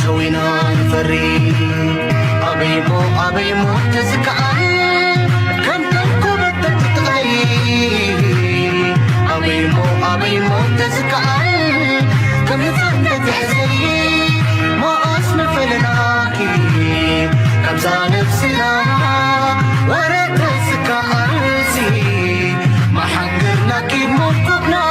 توينا نفري أبيمو تزكعل كم تنكبت تتغير أبيمو تزكعل كم يفندت حزري ما أسمع فلناكي كم زانب سنا ورد تزكعل سي ما حنقرنا كيف موقفنا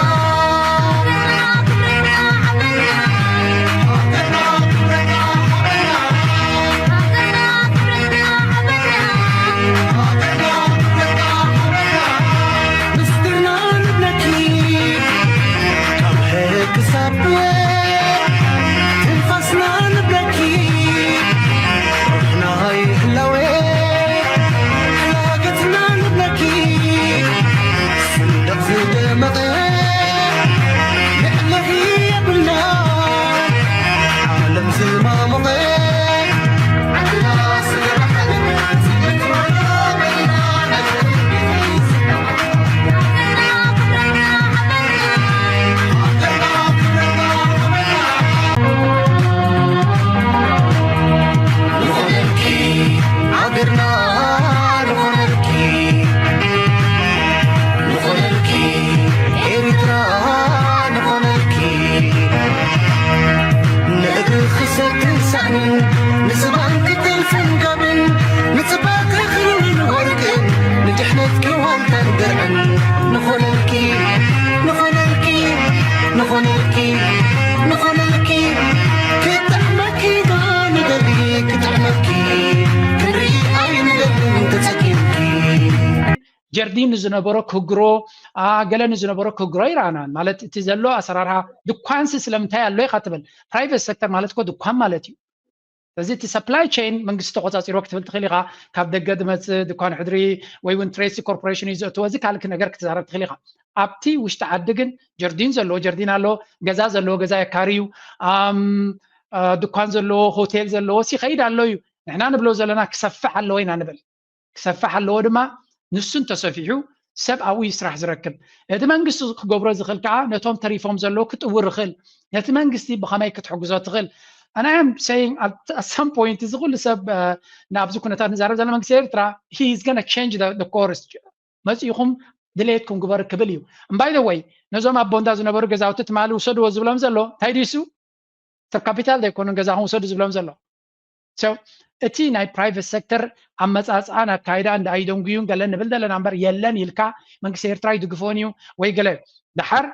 جردين زنبرو كغرو غلن زنبرو كغرو يرانا مالت تزلو اسرارها دكان سلمتا يالو يخاتبل برايفت سيكتور مالت كو دكان مالتي فزيت سبلاي تشين منغست تقصاصير وقت تخليغا كاب دغد مت دكان حدري وي وين تريسي كوربوريشن يز توزي كالك نجر كتزارب تخليغا ابتي وشت عدغن جردين زلو جردين الو غزا زلو غزا يكاريو دكان زلو هوتيل زلو سي خيد الو نحنا نبلو زلنا كسفح الو وين نبل كسفح الو دما نسن تسفيحو سبعوي يسرح زركب هذا منغست كغبرو زخل كعا نتوم تريفوم زلو كتور خل هذا منغستي بخماي كتحجزو تخل and I am saying at some point is كل سب نابزو كنا تنزارب زلمه منغست ترى he is going to change the course مس يخم دليتكم غبر كبليو and by the way نزوم ابوندا زنبر غزاوت تمالو وسدو زبلم زلو تايديسو سب كابيتال دي كونن غزاهم وسدو زبلم زلو so اتي ناي برايفت سيكتور امصاص انا كايدا اند ايدونغيون غلن نبل نمبر يلن يلكا منغست ኤርትራ ይድግፎኒዩ ወይ ገለ دحر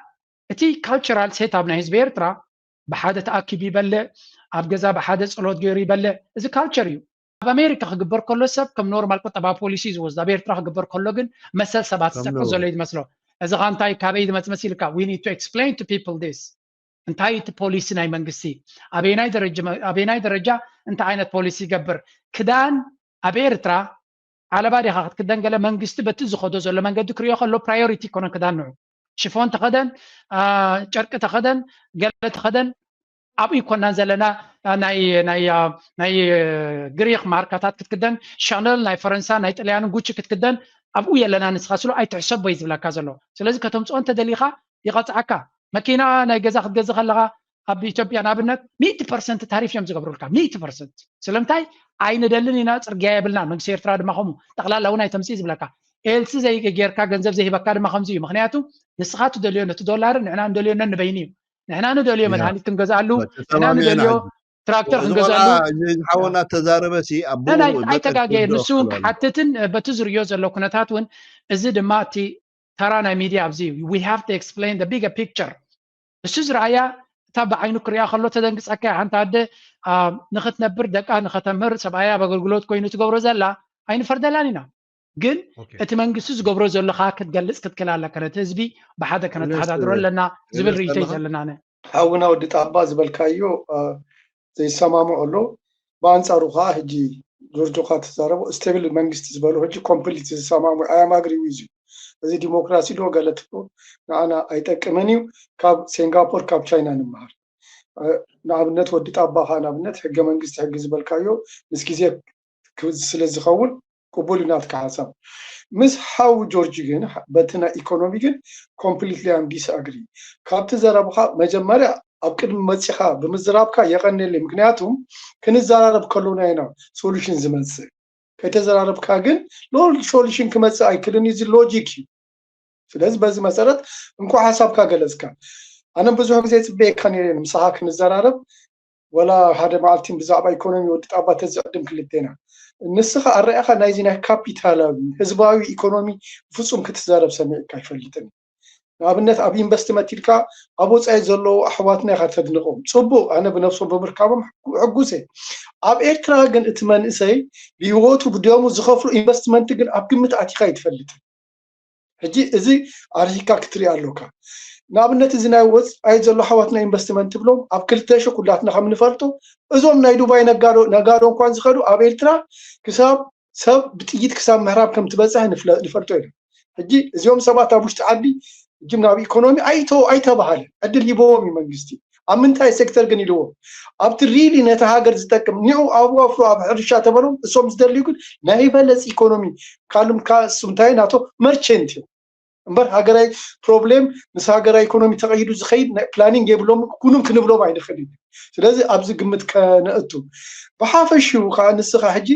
اتي cultural set up نايز بيرترا بحاده تاكيب يبلع اب غزا بحاده صلوت غير يبلع እዚ culture እዩ ኣብ ኣሜሪካ ክግበር ከሎ ሰብ ከም ኖርማል ቁጠባ ፖሊሲ ዝወስድ ኣብ ኤርትራ ክግበር ከሎ ግን መሰል ሰባት ዝጠቅም ዘሎ ይመስሎ እዚ ኻንታይ ካበይ ዝመጽ ይልካ we need to explain to people this እንታይ እቲ ፖሊሲ ናይ መንግስቲ ኣበናይ ደረጃ እንታይ ዓይነት ፖሊሲ ይገብር ክዳን ኣብ ኤርትራ ዓለባ ዲኻ ክትክደን ገለ መንግስቲ በቲ ዝኸዶ ዘሎ መንገዲ ክሪዮ ከሎ ፕራዮሪቲ ኮነ ክዳን ነው ሽፎን ተኸደን ጨርቂ ተኸደን ገለ ተኸደን ኣብ ይኮናን ዘለና ናይ ግሪክ ማርካታት ክትክደን ሻነል ናይ ፈረንሳ ናይ ጣልያን ጉቺ ክትክደን ኣብኡ የለና ንስኻስሎ ኣይትሕሰብ ወይ ዝብላካ ዘሎ ስለዚ ከተምፅኦን ተደሊኻ ይቐፅዓካ መኪና ናይ ገዛ ክትገዝእ ከለኻ ኣብ ኢትዮጵያ ናብነት 100% ታሪፍ እዮም ዝገብሩልካ 100% ስለምታይ ኣይንደልን ኢና ፅርግያ የብልና መንግስቲ ኤርትራ ድማ ከምኡ ጠቕላላ እውን ኣይተምፅእ ዝብላካ ኤልሲ ዘይጌርካ ገንዘብ ዘይሂበካ ድማ ከምዚ እዩ ምክንያቱ ንስኻ ትደልዮ ነቲ ዶላር ንሕና እንደልዮ ነንበይኒ እዩ نحن ندليو مدهانيت كنغزالو نحن ندليو تراكتور كنغزالو حاولنا تزاربسي ابو اي تغاغي نسوق حتتن بتزريو زلو كنتاتون እዚ ድማ እቲ ተራና ሚዲያ ኣብዚ we have to explain the bigger picture እስዝራያ ተባዓይኑ ክሪያ ከሎ ተደንግጸካ ሓንታ አደ ንኽትነብር ደቃ ንኽተምር ሰብኣያ በአገልግሎት ኮይኑ ትገብሮ ዘላ አይን ፈርደላኒና ግን እቲ መንግስት ዝገብሮ ዘሎ ኻ ክትገልጽ ክትከላላ ከረት ህዝቢ በሓደ ከነ ተሓዳድረለና ዝብል ሪኢቶ ይዘለናነ ሓውና ወዲ ጣባ ዝበልካዮ ዘይሰማምዑሎ በአንጻሩ ኻ ህጂ ጆርጆ ኻ ተዛረቡ ስቴብል መንግስት ዝበሉ ህጂ ኮምፕሊት ዝሰማምዑ አያማግሪ ዊዙ እዚ ዲሞክራሲ ዶ ገለትኩ ናና አይጠቅመኒው ካብ ሲንጋፖር ካብ ቻይና ንማር ናብነት ወዲ ጣባ ኻ ናብነት ህገ መንግስት ህግ ዝበልካዮ ምስ ግዜ ስለዝኸውን قبولنا كحساب مس حاو جورجي جن بتنا إيكونومي جن completely am disagree كابت زرابخا مجمرة ኣብ ቅድሚ መፂኻ ብምዝራብካ የቀንልይ ምክንያቱም ክንዘራረብ ከለና ኢና ሶሉሽን ዝመጽእ ከተዘራረብካ ግን ሶሉሽን ክመጽእ ኣይክልን እዚ ሎጂክ እዩ ስለዚህ በዚህ መሰረት እንኳ ሐሳብካ ገለጽካ ኣነ ብዙሕ ግዜ ጽበየካ ነይረ ምሳኻ ክንዘራረብ ወላ ሓደ ማልቲም ብዛዕባ ኢኮኖሚ ወዲ ጣባ ተዝቅድም ክልቴና ንስኻ ኣረኣኻ ናይዚ ናይ ካፒታላዊ ህዝባዊ ኢኮኖሚ ፍጹም ክትዛረብ ሰሚዕካ ይፈልጥን ንኣብነት ኣብ ኢንቨስትመንት ኢልካ ኣብ ወፃኢ ዘለዉ ኣሕዋትና ኢኻ ተድንቖም ጽቡቕ ኣነ ብነፍሶም ብምርካቦም ሕጉሴ ኣብ ኤርትራ ግን እቲ መንእሰይ ብህይወቱ ብደሙ ዝኸፍሉ ኢንቨስትመንት ግን ኣብ ግምት ኣቲኻ ይትፈልጥን ሕጂ እዚ ኣርሂካ ክትርኢ ኣለካ ንኣብነት እዚ ናይ ወፃኢ ዘሎ ኣሕዋትና ኢንቨስትመንት ብሎም ኣብ 2000 ኩላትና ከም ንፈልጡ እዞም ናይ ዱባይ ነጋዶ እንኳን ዝኸዱ ኣብ ኤርትራ ክሳብ ሰብ ብጥይት ክሳብ ምሕራብ ከም ትበፅሕ ንፈልጦ ኢና ሕጂ እዚኦም ሰባት ኣብ ውሽጢ ዓዲ ጅምናዊ ኢኮኖሚ ኣይተባሃለ ዕድል ይበዎም መንግስቲ ኣብ ምንታይ ሴክተር ግን ይልዎም ኣብቲ ሪሊ ነቲ ሃገር ዝጠቅም ንዑ ኣብ ወፍሩ ኣብ ሕርሻ ተበሎም እሶም ዝደልዩ ግን ናይ በለፅ ኢኮኖሚ ካልም ካስምታይ ናቶ መርቸንት እዩ እምበር ሃገራዊ ፕሮብሌም ምስ ሃገራዊ ኢኮኖሚ ተቀይዱ ዝኸይድ ፕላኒንግ የብሎም ኩኑም ክንብሎም ኣይንኽእልን ስለዚ ኣብዚ ግምት ከነእቱ ብሓፈሽኡ ከዓ ንስኻ ሕጂ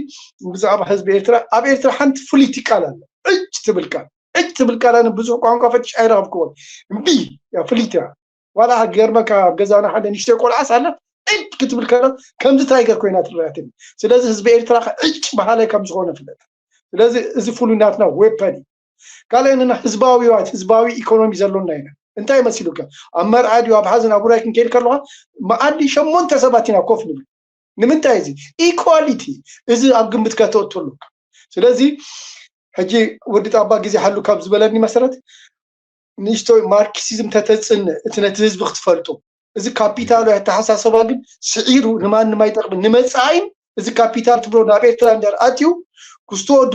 ብዛዕባ ህዝቢ ኤርትራ ኣብ ኤርትራ ሓንቲ ፍሉይቲ ቃል ኣለ እጅ ትብል ቃል ኣነ ብዙሕ ቋንቋ ፈትሽ ኣይረኸብክዎን እምቢ ያ ፍሉይቲ ዋላ ገርመካ ገዛና ሓደ ንእሽተይ ቆልዓስ ኣላ እጅ ክትብል ከላ ከምዚ ታይገር ኮይና ትረኣትኒ ስለዚ ህዝቢ ኤርትራ እጅ ባህላይ ከም ዝኾነ ፍለጥ ስለዚ እዚ ፍሉይናትና ዌፐን ካልአይና ህዝባዊ ኢኮኖሚ ዘሎና ኢና እንታይ መሲሉካ ኣብ መርዓዲ ኣብ ሓዘን ኣብ ውራይ ክንከይድ ከለኻ መኣዲ 8 ሰባት ኢና ኮፍ ንብል ንምንታይ እዚ ኢኳሊቲ እዚ ኣብ ግምት ከተእትሉካ ስለዚ ሕጂ ወዲ ጣባ ግዜ ሓሉ ካብ ዝበለኒ መሰረት ንእሽቶይ ማርክሲዝም ተተፅን እቲ ነቲ ህዝቢ ክትፈልጡ እዚ ካፒታሉ ኣተሓሳሰባ ግን ስዒሩ ንማንም ኣይጠቅምን ንመጻኢን እዚ ካፒታል ትብሎ ናብ ኤርትራ እንደር ኣትዩ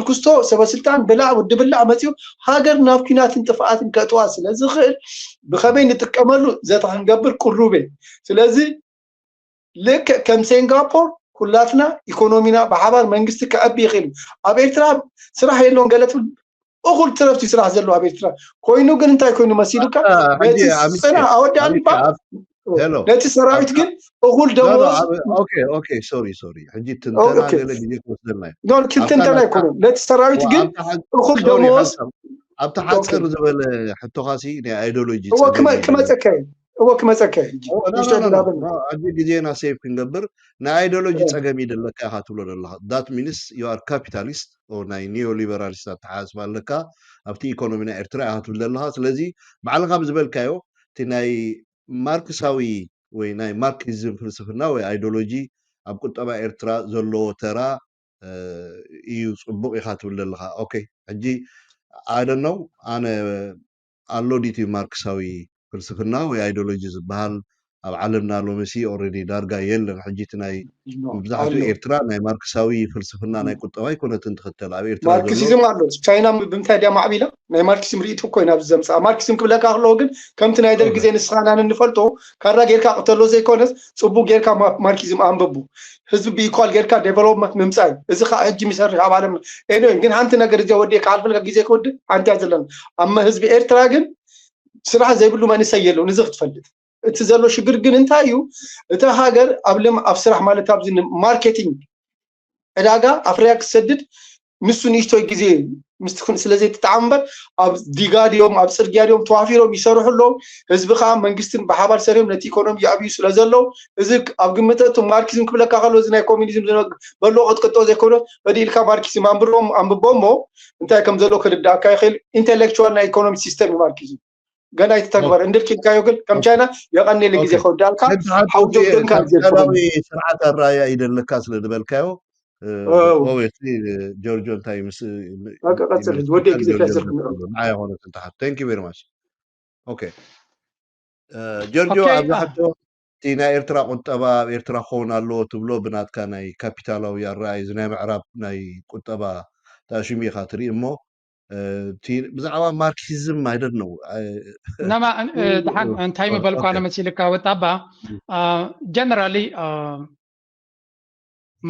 ክስቶ ሰበስልጣን ብላዕ ወዲ ብላዕ መፅዩ ሃገር ናብ ኩናትን ጥፍኣትን ከጥዋ ስለዝኽእል ብኸመይ ንጥቀመሉ ዘታ ክንገብር ቁሩቤ ስለዚ ልክ ከም ሲንጋፖር ኩላትና ኢኮኖሚና ብሓባር መንግስቲ ከዕቢ ይኽእል ኣብ ኤርትራ ስራሕ የለውን ገለት እኹል ትረፍቲ ስራሕ ዘሎ ኣብ ኤርትራ ኮይኑ ግን እንታይ ኮይኑ መሲሉካ ስራሕ ኣወዳእኒ ነቲ ሰራዊት ግን እኹል ደሞዝ ኦኬ ሶሪ ሕጂ ትንተና ገለ ግዜ ክወስደልና ኖን ትንተና ኣይኮነን ነቲ ሰራዊት ግን እኹል ደሞዝ ኣብቲ ሓፀር ዝበለ ሕቶኻሲ ናይ ኣይዲዮሎጂ ክመፀካ ሕጂ ግዜና ሴፍ ክንገብር ናይ ኣይዲዮሎጂ ፀገም ይደለካ ኢኻ ትብሎ ዘለካ ዳት ሚንስ ዩ ኣር ካፒታሊስት ናይ ኒዮ ሊበራሊስት ኣተሓሳስባ ኣለካ ኣብቲ ኢኮኖሚ ናይ ኤርትራ ኢኻ ትብል ዘለካ ስለዚ ባዕልካ ብዝበልካዮ እቲ ናይ ማርክሳዊ ወይ ናይ ማርክሲዝም ፍልስፍና ወይ ኣይዲዮሎጂ ኣብ ቁጠባ ኤርትራ ዘለዎ ተራ እዩ ፅቡቅ ኢኻ ትብል ዘለካ ኦኬ ሕጂ ኣይደነው ኣነ ኣሎ ዲቲ ማርክሳዊ ፍልስፍና ወይ ኣይዲዮሎጂ ዝበሃል ኣብ ዓለምና ሎመሲ ኦልሬዲ ዳርጋ የለን ሕጂ እቲ ናይ መብዛሕትኡ ኤርትራ ናይ ማርክሳዊ ፍልስፍና ናይ ቁጠባ ይኮነትን ትኽተል ኣብ ኤርትራ ማርክሲዝም ኣሎ ቻይና ብምንታይ ድያ ማዕቢላ ናይ ማርክሲዝም ርእይቶ ኮይና ብዘምፃ ማርክሲዝም ክብለካ ከለዎ ግን ከምቲ ናይ ደርጊ ግዜ ንስኻና እንፈልጦ ካራ ጌርካ ቅተሎ ዘይኮነስ ፅቡቅ ጌርካ ማርክሲዝም ኣንብቡ ህዝቢ ብኢኳል ጌርካ ዴቨሎፕመንት ምምፃእ እዚ ከዓ ሕጂ ሚሰርሕ ኣብ ዓለም ኤኒዌይ ግን ሓንቲ ነገር እዚኣ ወዲእካ ኣልፈልካ ግዜ ክወድ ሓንቲ እያ ዘለና ኣማ ህዝቢ ኤርትራ ግን ስራሕ ዘይብሉ መንእሰይ የለው ንዚ ክትፈልጥ እቲ ዘሎ ሽግር ግን እንታይ እዩ እቲ ሃገር ኣብ ስራሕ ማለት ኣብዚ ማርኬቲንግ ዕዳጋ ኣፍርያ ክሰድድ ንሱ ንእሽቶይ ግዜ ምስትኩን ስለዘይ ተጣምበር ኣብ ዲጋዲዮም ኣብ ፅርግያዲዮም ተዋፊሮም ይሰርሑ ኣለዉ ህዝቢ ከዓ መንግስትን ብሓባር ሰሪዮም ነቲ ኢኮኖሚ ይዕብዩ ስለዘለዉ እዚ ኣብ ግምተቱ ማርክሲዝም ክብለካ ከሎ እዚ ናይ ኮሚኒዝም በሎ ቅጥቅጦ ዘይኮነ በዲልካ ማርክሲዝም አንብቦሞ እንታይ ከም ዘሎ ክርዳእካ ይኽእል ኢንተሌክቹዋል ናይ ኢኮኖሚ ሲስተም ማርክሲዝም ገና ይተግበር እንድልኪልካዮ ግን ከም ቻይና የቀኒል ግዜ ከውዳልካ ሓውጆ ደንካ ዘራዊ ስርዓት ኣራያ ይደለካ ስለዝበልካዮ obviously ጆርጆ እንታይ ምስ ቀጽል ወዲ ግዜ ፍያስር ማይ ሆነ ተንታሓ ቴንክ ዩ ቬሪ ማች ኦኬ ጆርጆ ኣብዛሕቶ እቲ ናይ ኤርትራ ቁጠባ ኣብ ኤርትራ ክኸውን ኣለዎ ትብሎ ብናትካ ናይ ካፒታላዊ ኣረኣይ ናይ ምዕራብ ናይ ቁጠባ ተኣሽሙ ኢኻ ትርኢ እሞ ብዛዕባ ማርክሲዝም አይደል ነው نما دحان እንታይ ምበልኳ ኣነ መሲልካ ወጣባ ጀነራሊ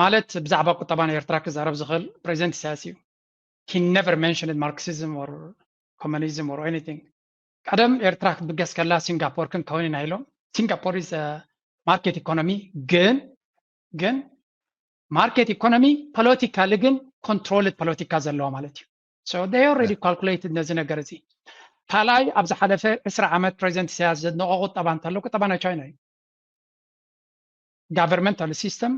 ማለት ብዛዕባ ቁጠባ ናይ ኤርትራ ክዛረብ ዝኽእል ፕሬዚደንት ኢሳያስ እዩ he never mentioned marxism or communism or anything ቀደም ኤርትራ ክትብገስ ከላ ሲንጋፖር ክን ከውን ኢና ኢሎም Singapore is a market economy ግን market economy political ግን controlled politica ዘለዎ ማለት እዩ so they already calculated ነዚ ነገር እዚ ካልኣይ ኣብ ዝሓለፈ 20 ዓመት ፕሬዚደንት ኢሳያስ ዘድንቆ ቁጠባ እንተሎ ቁጠባ ናይ ቻይና እዩ governmental system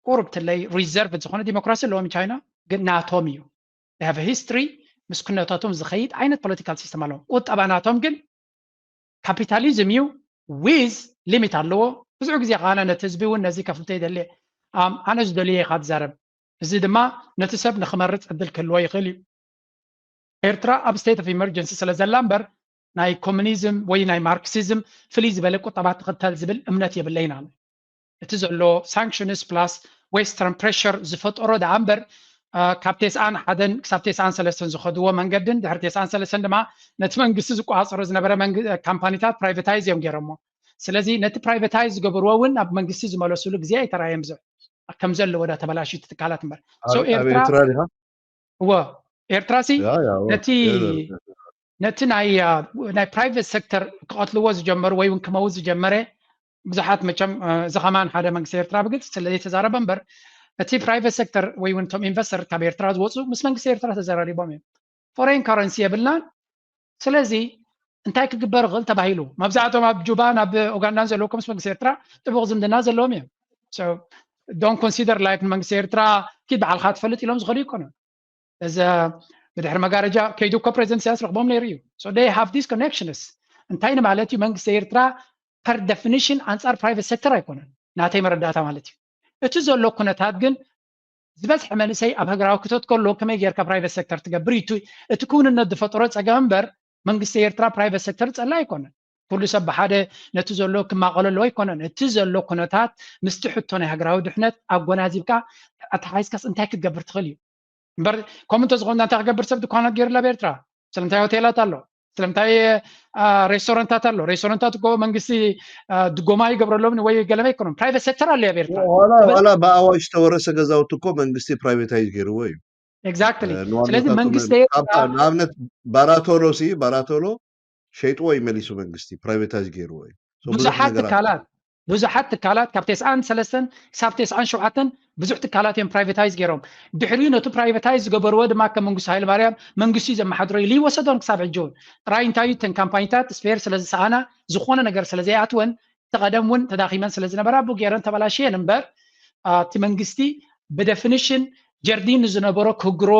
ቁርብ ትለይ ሪዘርቭ ዝኾነ ዲሞክራሲ ኣለዎም ቻይና ግን ናቶም እዩ they have a history ምስ ኩነታቶም ዝኸይድ ዓይነት ፖለቲካል ሲስተም ኣለዎም ቁጠባ ናቶም ግን ካፒታሊዝም እዩ with ሊሚት ኣለዎ ብዙሕ ግዜ ቃና ነቲ ህዝቢ እውን ነዚ ከፍልተ ይደሊ ኣነ ዝደልየ ኢኻ ትዛረብ እዚ ድማ ነቲ ሰብ ንክመርፅ ዕድል ክህልዎ ይኽእል እዩ ኤርትራ ኣብ ስቴት ኦፍ ኢመርጀንሲ ስለ ዘላ እምበር ናይ ኮሙኒዝም ወይ ናይ ማርክሲዝም ፍልይ ዝበለ ቁጠባ ትኽተል ዝብል እምነት የብለይ ኢና እቲ ዘሎ ሳንክሽንስ ፕላስ ዌስተርን ፕሬሸር ዝፈጠሮ ዳኣ እምበር ካብ 91 ክሳብ 93 ዝኸድዎ መንገድን ድሕሪ 93 ድማ ነቲ መንግስቲ ዝቆፃፀሮ ዝነበረ ካምፓኒታት ፕራይቬታይዝ እዮም ገይሮሞ ስለዚ ነቲ ፕራይቬታይዝ ዝገበርዎ እውን ኣብ መንግስቲ ዝመለስሉ ግዜ ኣይተራእየም ብዙሕ ከም ዘለዎ ዳ ተበላሽቲ ትካላት እምበር ኤርትራ ሲ ነቲ ናይ ፕራይቬት ሴክተር ክቐትልዎ ዝጀመሩ ወይ እውን ክመውት ዝጀመረ ብዙሓት መቸም ዝኸማን ሓደ መንግስቲ ኤርትራ ብግልፂ ስለዚ ተዛረበ እምበር እቲ ፕራይቬት ሴክተር ወይ እውን ቶም ኢንቨስተር ካብ ኤርትራ ዝወፁ ምስ መንግስቲ ኤርትራ ተዘራሪቦም እዮም ፎሬን ካረንሲ የብልናን ስለዚ እንታይ ክግበር ይኽእል ተባሂሉ መብዛሕትኦም ኣብ ጁባን ኣብ ኡጋንዳን ዘለዉ ምስ መንግስቲ ኤርትራ ጥቡቕ ዝምድና ዘለዎም እዮም so don't consider like መንግስቲ ኤርትራ ኪድ በዓልካ ትፈልጥ ኢሎም ዝኸዱ ይኮኑ እዚ ብድሕሪ መጋረጃ ከይዱ እኮ ፕሬዚደንት ኢሳያስ ረኽቦም ነይሩ እዩ so they have these connections እንታይ ማለት እዩ መንግስቲ ኤርትራ per definition አንጻር ፕራይቬት ሴክተር ኣይኮነን ናተይ መረዳእታ ማለት እዩ እቲ ዘሎ ኩነታት ግን ዝበዝሐ መንእሰይ ኣብ ሃገራዊ ክተት ከሎ ከመይ ጌርካ ፕራይቬት ሴክተር ትገብር እዩ እቲ ክውንነት ዝፈጠሮ ፀገም እምበር መንግስቲ ኤርትራ ፕራይቬት ሴክተር ፀላ ኣይኮነን ኩሉ ሰብ ብሓደ ነቲ ዘሎ ክማቐለሎ ኣይኮነን እቲ ዘሎ ኩነታት ምስቲ ሕቶ ናይ ሃገራዊ ድሕነት ኣጎናዚብካ ኣተሓይስካስ እንታይ ክትገብር ትኽእል እዩ እምበር ከምኡ እንተዝኾነ እንታይ ክገብር ሰብ ድኳናት ገይሩላ ብኤርትራ ስለምንታይ ሆቴላት ኣሎ ስለምንታይ ሬስቶራንታት ኣሎ ሬስቶራንታት እኮ መንግስቲ ድጎማ ይገብረሎም ወይ ገለመ ኣይኮኖም ፕራይቬት ሴክተር ኣሎ ኣብ ኤርትራ ዋላ ብኣዋጅ ዝተወረሰ ገዛውቲ እኮ መንግስቲ ፕራይቬታይዝ ገይርዎ እዩ ኤግዛክትሊ ስለዚ መንግስቲ ንኣብነት ባራቶሎ ሸይጥዎ ይመሊሱ መንግስቲ ፕራይቬታይዝ ገይርዎ እዩ ብዙሓት ትካላት ካብ 93 ክሳብ 97 ብዙሕ ትካላት እዮም ፕራይቬታይዝ ገይሮም ድሕሪኡ ነቲ ፕራይቬታይዝ ዝገበርዎ ድማ ከም መንግስቲ ሃይለማርያም መንግስቲ ዘመሓድሮ ኢሉ ይወሰዶን ክሳብ ሕጂ እውን ጥራይ እንታይ እዩ ተን ካምፓኒታት ስፔር ስለዝሰኣና ዝኾነ ነገር ስለዘይኣትወን ተቐደም እውን ተዳኺመን ስለዝነበራ ቡ ገይረን ተበላሽየን እምበር እቲ መንግስቲ ብደፊኒሽን ጀርዲን ዝነበሮ ክግሮ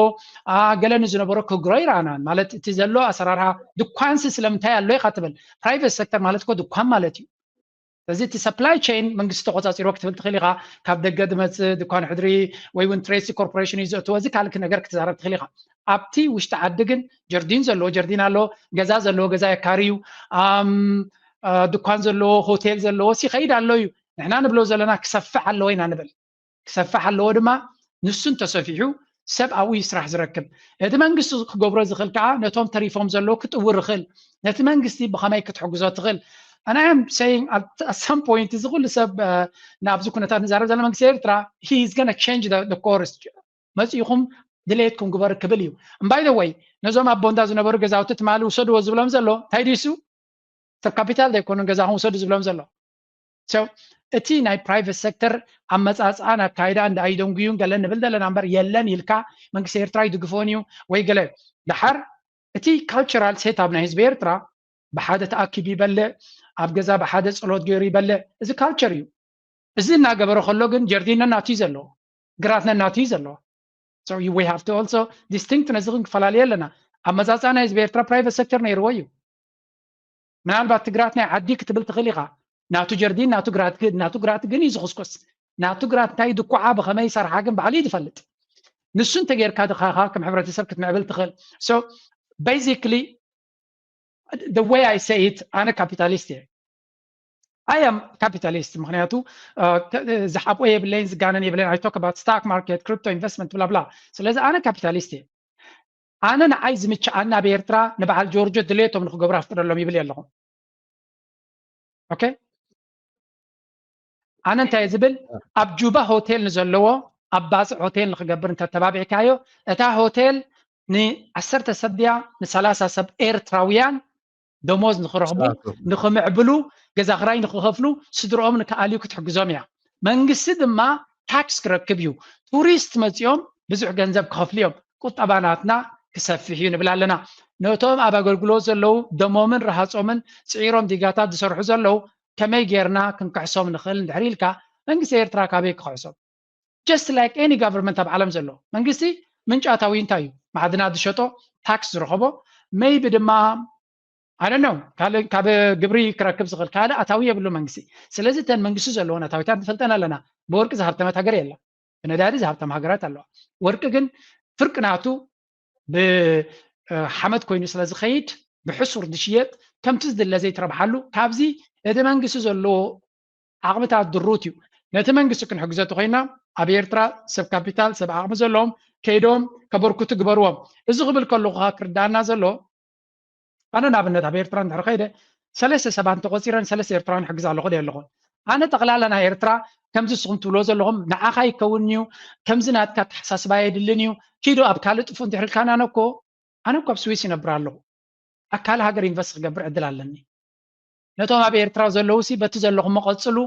ገለ ዝነበሮ ክግሮ ይረአናን ማለት እቲ ዘሎ ኣሰራርሓ ድኳንሲ ስለምንታይ ኣሎ ኢኻ ትብል ፕራይቬት ሴክተር ማለት እኮ ድኳን ማለት እዩ ስለዚ እቲ ሰፕላይ ቼን መንግስቲ ተቆፃፂሮ ክትብል ትኽእል ኢኻ ካብ ደገ ድመፅእ ድኳን ሕድሪ ወይ እውን ትሬሲ ኮርፖሬሽን እዩ ዘእትዎ እዚ ካልክ ነገር ክትዛረብ ትኽእል ኢኻ ኣብቲ ውሽጢ ዓዲ ግን ጀርዲን ዘለዎ ጀርዲን ኣሎ ገዛ ዘለዎ ገዛ የካርዩ ድኳን ዘለዎ ሆቴል ዘለዎ ሲኸይድ ኣሎ እዩ ንሕና ንብሎ ዘለና ክሰፍሕ ኣለዎ ኢና ንብል ክሰፍሕ ኣለዎ ድማ ንሱን ተሰፊሑ ሰብኣዊ ስራሕ ዝረክብ እቲ መንግስቲ ክገብሮ ዝኽእል ከዓ ነቶም ተሪፎም ዘለዎ ክጥውር ይኽእል ነቲ መንግስቲ ብኸመይ ክትሕግዞ ትኽእል And I am saying at some point is كل سب نابزو كنا تنزارب زلمة مكسير ترى he is gonna change the course ما يخم دليتكم جبار كبليو and by the way نزوم أبونداز نبرو جزاوت تمالو سود وزبلام زلوا تايديسو سب كابيتال ده يكونون جزاهم سود وزبلام زلوا so اتي ناي private sector أما أنا كايدا عند أيدون جيون قالن نبلد لنا نمبر يلن يلكا مكسير ترى يدقفونيو ويقلب دحر اتي cultural setup نهز بيرترا بحادة تأكيد يبلع أبجزا بحادة صلوات جيري يبلع إذا culture يو إذا ناقبرو خلوجن جردينا ناتيز اللو قراتنا ناتيز اللو so we have to also distinct نزغن فلاليه لنا أما زاز أنا إذا بيرترا private sector نيرويو من البعض تقراتنا عدي كتبل تغليقة ناتو جردين ناتو قرات جني زخصكوس ناتو قرات تاي دكوا عاب خماي صار حاجم بعلي دفلت نسون تغير كاد خا كم حبرة السبكت معبل تغل so basically the way I say it أنا capitalist I am capitalist معناته زحاب ويا بلين زجانني بلين I talk about stock market crypto investment blah blah so لذا أنا capitalist أنا عايز متش أنا بيرترا نبع الجورج دليتهم نخو جبر أفتر لهم يبلي لهم أوكي أنا أنت يزبل أبجوبة هوتيل نزلوا أباز هوتيل نخو جبر أنت تبابع كايو أتا هوتيل ني عسرت سبديا نسلاسة سب إيرتراويان ደሞዝ ንኽረኽቡ ንኽምዕብሉ ገዛ ክራይ ንኽኸፍሉ ስድሮኦም ንከኣልዩ ክትሕግዞም እያ መንግስቲ ድማ ታክስ ክረክብ እዩ ቱሪስት መፂኦም ብዙሕ ገንዘብ ክኸፍሉ እዮም ቁጠባናትና ክሰፍሕ እዩ ንብል ኣለና ነቶም ኣብ ኣገልግሎት ዘለው ደሞምን ረሃፆምን ፅዒሮም ዲጋታት ዝሰርሑ ዘለው ከመይ ጌርና ክንክሕሶም ንኽእል እንድሕር ኢልካ መንግስቲ ኤርትራ ካበይ ክክሕሶም just like any government ኣብ ዓለም ዘሎ መንግስቲ ምንጫታዊ እንታይ እዩ ማዕድናት ዝሸጦ ታክስ ዝረኸቦ maybe ድማ I don't know ካብ ግብሪ ክረክብ ዝኽእል ካልእ ኣታዊ የብሉ መንግስቲ ስለዚ ተን መንግስቲ ዘለዎን ኣታዊታት ንፈልጠን ኣለና ብወርቂ ዝሃብተመት ሃገር የላ ብነዳዲ ዝሃብተም ሃገራት ኣለዋ ወርቂ ግን ፍርቅናቱ ብሓመድ ኮይኑ ስለ ዝኸይድ ብሕሱር ዝሽየጥ ከምቲ ዝድለ ዘይትረብሓሉ ካብዚ እቲ መንግስቲ ዘለዎ ዓቕምታት ድሩት እዩ ነቲ መንግስቲ ክንሕግዘቱ ኮይና ኣብ ኤርትራ ሰብ ካፒታል ሰብ ዓቕሚ ዘለዎም ከይዶም ከበርክቱ ግበርዎም እዚ ክብል ከለኹ ክርዳእና ዘሎ ኣነ ንኣብነት ኣብ ኤርትራ እንድሕር ከይደ 3 ሰባት ተቆፂረን 3 ኤርትራውያን ሕግዝ ኣለኹ ደ ኣለኹ ኣነ ጠቕላላ ናይ ኤርትራ ከምዚ ንስኹም ትብሎ ዘለኹም ንዓኻ ይከውን እዩ ከምዚ ናትካ ተሓሳስባ የድልን እዩ ኪዶ ኣብ ካልእ ጥፉ እንድሕር ኢልካ ኣነ እኮ ኣብ ስዊስ ይነብር ኣለኹ ኣብ ካልእ ሃገር ኢንቨስት ክገብር ዕድል ኣለኒ ነቶም ኣብ ኤርትራ ዘለዉ ሲ በቲ ዘለኹም መቐፅሉ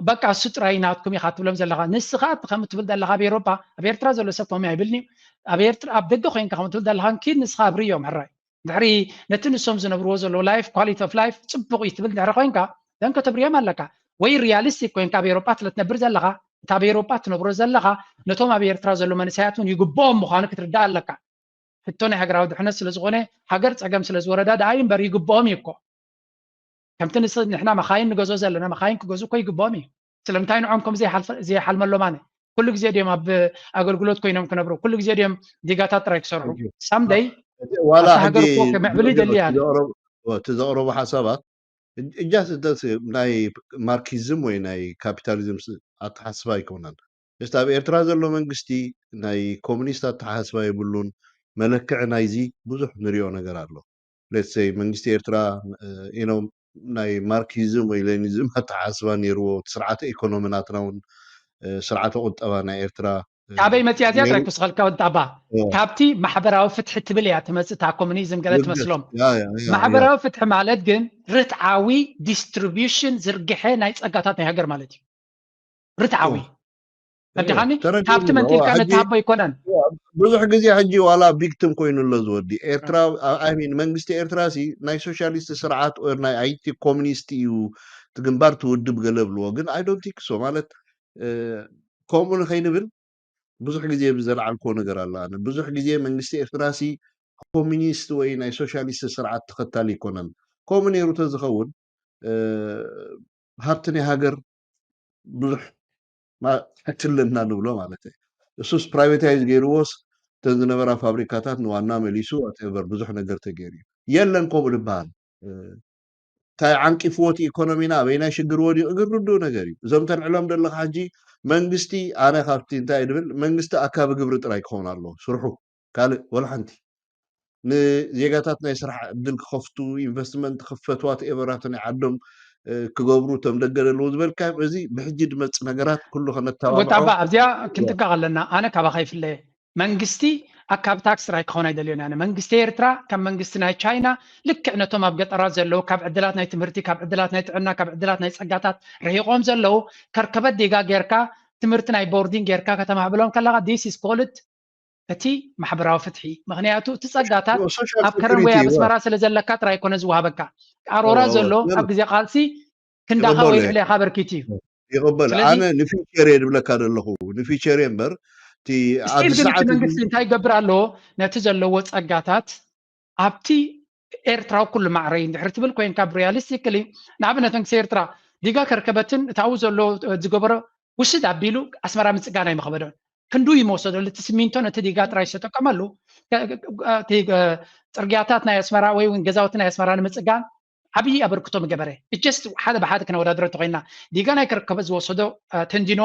በቃ እሱ ጥራይ ናትኩም ኢኻ ትብሎም ዘለኻ ንስኻ ከም ትብል ዘለኻ ኣብ ኤሮፓ ኣብ ኤርትራ ዘሎ ሰብ ከምኡ ኣይብልኒ ኣብ ኤርትራ ኣብ ደገ ኮይንካ ከም ትብል ዘለኻ ኪድ ንስኻ ኣብርዮም ሕራይ ድሕሪ ነቲ ንሶም ዝነብርዎ ዘለዉ ላይፍ ኳሊቲ ኦፍ ላይፍ ፅቡቕ እዩ ትብል ድሕሪ ኮይንካ ደንከ ተብርዮም ኣለካ ወይ ሪያሊስቲክ ኮይንካ ኣብ ኤሮፓ ስለትነብር ዘለኻ እታ ኣብ ኤሮፓ ትነብሮ ዘለኻ ነቶም ኣብ ኤርትራ ዘሎ መንእሰያት እውን ይግብኦም ምዃኑ ክትርዳእ ኣለካ ሕቶ ናይ ሃገራዊ ድሕነት ስለ ዝኾነ ሃገር ፀገም ስለ ዝወረዳ ደኣይ እምበር ይግብኦም እዩ እኮ ከምቲ ንሕና መኻይን ንገዞ ዘለና መኻይን ክገዙ እኮ ይግብኦም እዩ ስለምንታይ ንዖም ከም ዘይሓልመሎም ኣነ ኩሉ ግዜ ድዮም ኣብ ኣገልግሎት ኮይኖም ክነብሩ ኩሉ ግዜ ድዮም ዲጋታት ጥራይ ክሰርሑ ሳምደይ ዋላ ሃገር እኮ ከምዕብል ይደሊ ኣነ ትዘቕረቡ ሓሳባት እጃስ ናይ ማርክሲዝም ወይ ናይ ካፒታሊዝም ኣተሓስባ ኣይኮነን just ኣብ ኤርትራ ዘሎ መንግስቲ ናይ ኮሙኒስት ኣተሓስባ የብሉን መለክዕ ናይዚ ብዙሕ ንሪኦ ነገር ኣሎ let's say መንግስቲ ኤርትራ ናይ ማርክሲዝም ወይ ሌኒዝም ኣተሓስባ ነይርዎ ስርዓተ ኢኮኖሚናትና እውን ስርዓተ ቁጠባ ናይ ኤርትራ ካበይ መፅያ እዚኣ ጥራይ ክውስኸልካ ወጣባ ካብቲ ማሕበራዊ ፍትሒ ትብል እያ ትመፅእ እታ ኮሙኒዝም ገለ ትመስሎም ማሕበራዊ ፍትሒ ማለት ግን ርትዓዊ ዲስትሪቢሽን ዝርግሐ ናይ ፀጋታት ናይ ሃገር ማለት እዩ ርትዓዊ ኣዲኻኒ ካብቲ መንቲልካ ነትሃቦ ኣይኮነን ብዙሕ ግዜ ሕጂ ዋላ ቪክቲም ኮይኑ ኣሎ ዝወዲ ኤርትራ ሚን መንግስቲ ኤርትራ ሲ ናይ ሶሻሊስት ስርዓት ናይ ኣይቲ ኮሙኒስት እዩ ትግንባር ትውድብ ገለ ብልዎ ግን ኣይ ዶንት ቲንክ ሶ ማለት ከምኡ ንኸይንብል ብዙሕ ግዜ ብዘለዓልኮ ነገር ኣላ ኣነ ብዙሕ ግዜ መንግስቲ ኤርትራ ሲ ኮሙኒስት ወይ ናይ ሶሻሊስት ስርዓት ተኸታሊ ይኮነን ከምኡ ነይሩ ተዝኸውን ሃብቲ ናይ ሃገር ብዙሕ ሕትለና ንብሎ ማለት እዩ እሱስ ፕራይቬታይዝ ገይርዎስ ተን ዝነበራ ፋብሪካታት ንዋና መሊሱ ወትኤቨር ብዙሕ ነገር ተገይሩ እዩ የለን ከምኡ ዝበሃል እንታይ ዓንቂፍዎ እቲ ኢኮኖሚና ኣበይናይ ሽግር ወዲቑ ግን ርዱእ ነገር እዩ እዞም ተንዕሎም ዘለካ ሕጂ መንግስቲ ኣነ ካብቲ እንታይ ድብል መንግስቲ ኣካባቢ ግብሪ ጥራይ ክኸውን ኣለዎ ስርሑ ካልእ ወላ ሓንቲ ንዜጋታት ናይ ስራሕ ዕድል ክኸፍቱ ኢንቨስትመንት ክፈቱ ወትኤቨራት ናይ ዓዶም ክገብሩ ቶም ደገ ዘለዉ ዝበልካ እዚ ብሕጂ ድመፅእ ነገራት ኩሉ ከነተባብዖ ወጣባ ኣብዚኣ ክንጥንቀቕ ኣለና ኣነ ካባኻ ይፍለየ መንግስቲ ኣካብ ታክስ ጥራይ ክኸውን ኣይደልዮን ኣነ መንግስቲ ኤርትራ ካብ መንግስቲ ናይ ቻይና ልክዕ ነቶም ኣብ ገጠራት ዘለዉ ካብ ዕድላት ናይ ትምህርቲ ካብ ዕድላት ናይ ጥዕና ካብ ዕድላት ናይ ፀጋታት ረሂቆም ዘለዉ ከርከበት ዲጋ ጌርካ ትምህርቲ ናይ ቦርዲንግ ጌርካ ከተማህብሎም ከለካ ዲስ ኢዝ ኮልድ እቲ ማሕበራዊ ፍትሒ ምክንያቱ እቲ ፀጋታት ኣብ ከረን ወይ ኣብ ኣስመራ ስለ ዘለካ ጥራይ ኮነ ዝወሃበካ ኣሮራ ዘሎ ኣብ ግዜ ቃልሲ ክንዳኻ ወይ ልዕሊኻ በርኪት እዩ ይቕበል ኣነ ንፊቸር የድብለካ ዘለኹ ንፊቸር እምበር እቲ ኣብ ሰዓት መንግስቲ እንታይ ይገብር ኣለዎ ነቲ ዘለዎ ፀጋታት ኣብቲ ኤርትራዊ ኩሉ ማዕረይ እንድሕር ትብል ኮይንካ ብሪያሊስቲክሊ ንኣብነት መንግስቲ ኤርትራ ዲጋ ከርከበትን እታው ዘሎ ዝገበሮ ውስድ ኣቢሉ ኣስመራ ምፅጋን ኣይመኸበዶን ክንዱ ይመወሰደሉ እቲ ስሚንቶ ነቲ ዲጋ ጥራይ ዝተጠቀመሉ ፅርግያታት ናይ ኣስመራ ወይ እውን ገዛውቲ ናይ ኣስመራ ንምፅጋን ዓብዪ ኣበርክቶ ምገበረ እጀስት ሓደ ብሓደ ክነወዳድሮ ተኮይና ዲጋ ናይ ከርከበት ዝወሰዶ ተንዲኖ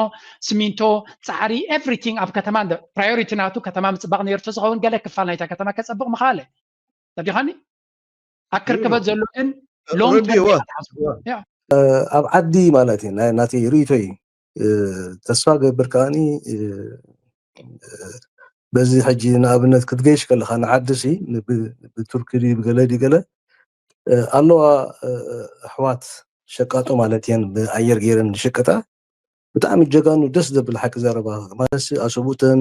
ስሚንቶ ፃዕሪ ኤቭሪቲንግ ኣብ ከተማ ፕራዮሪቲ ናቱ ከተማ ምፅባቕ ነርቶ ዝኸውን ገለ ክፋል ናይታ ከተማ ከፀብቕ ምኻለ ተቢኻኒ ኣብ ከርከበት ዘሎ ግን ሎንግ ኣብ ዓዲ ማለት እዩ ናተይ ርእቶይ ተስፋ ገብር ከዓኒ በዚ ሕጂ ንኣብነት ክትገይሽ ከለካ ንዓዲ ሲ ብቱርኪ ብገለ ዲ ገለ ኣለዋ ኣሕዋት ሸቃጦ ማለት እየን ብኣየር ገይረን ዝሸቀጣ ብጣዕሚ ጀጋኑ ደስ ዘብል ሓቂ ዘረባ ማለት ኣሰቡተን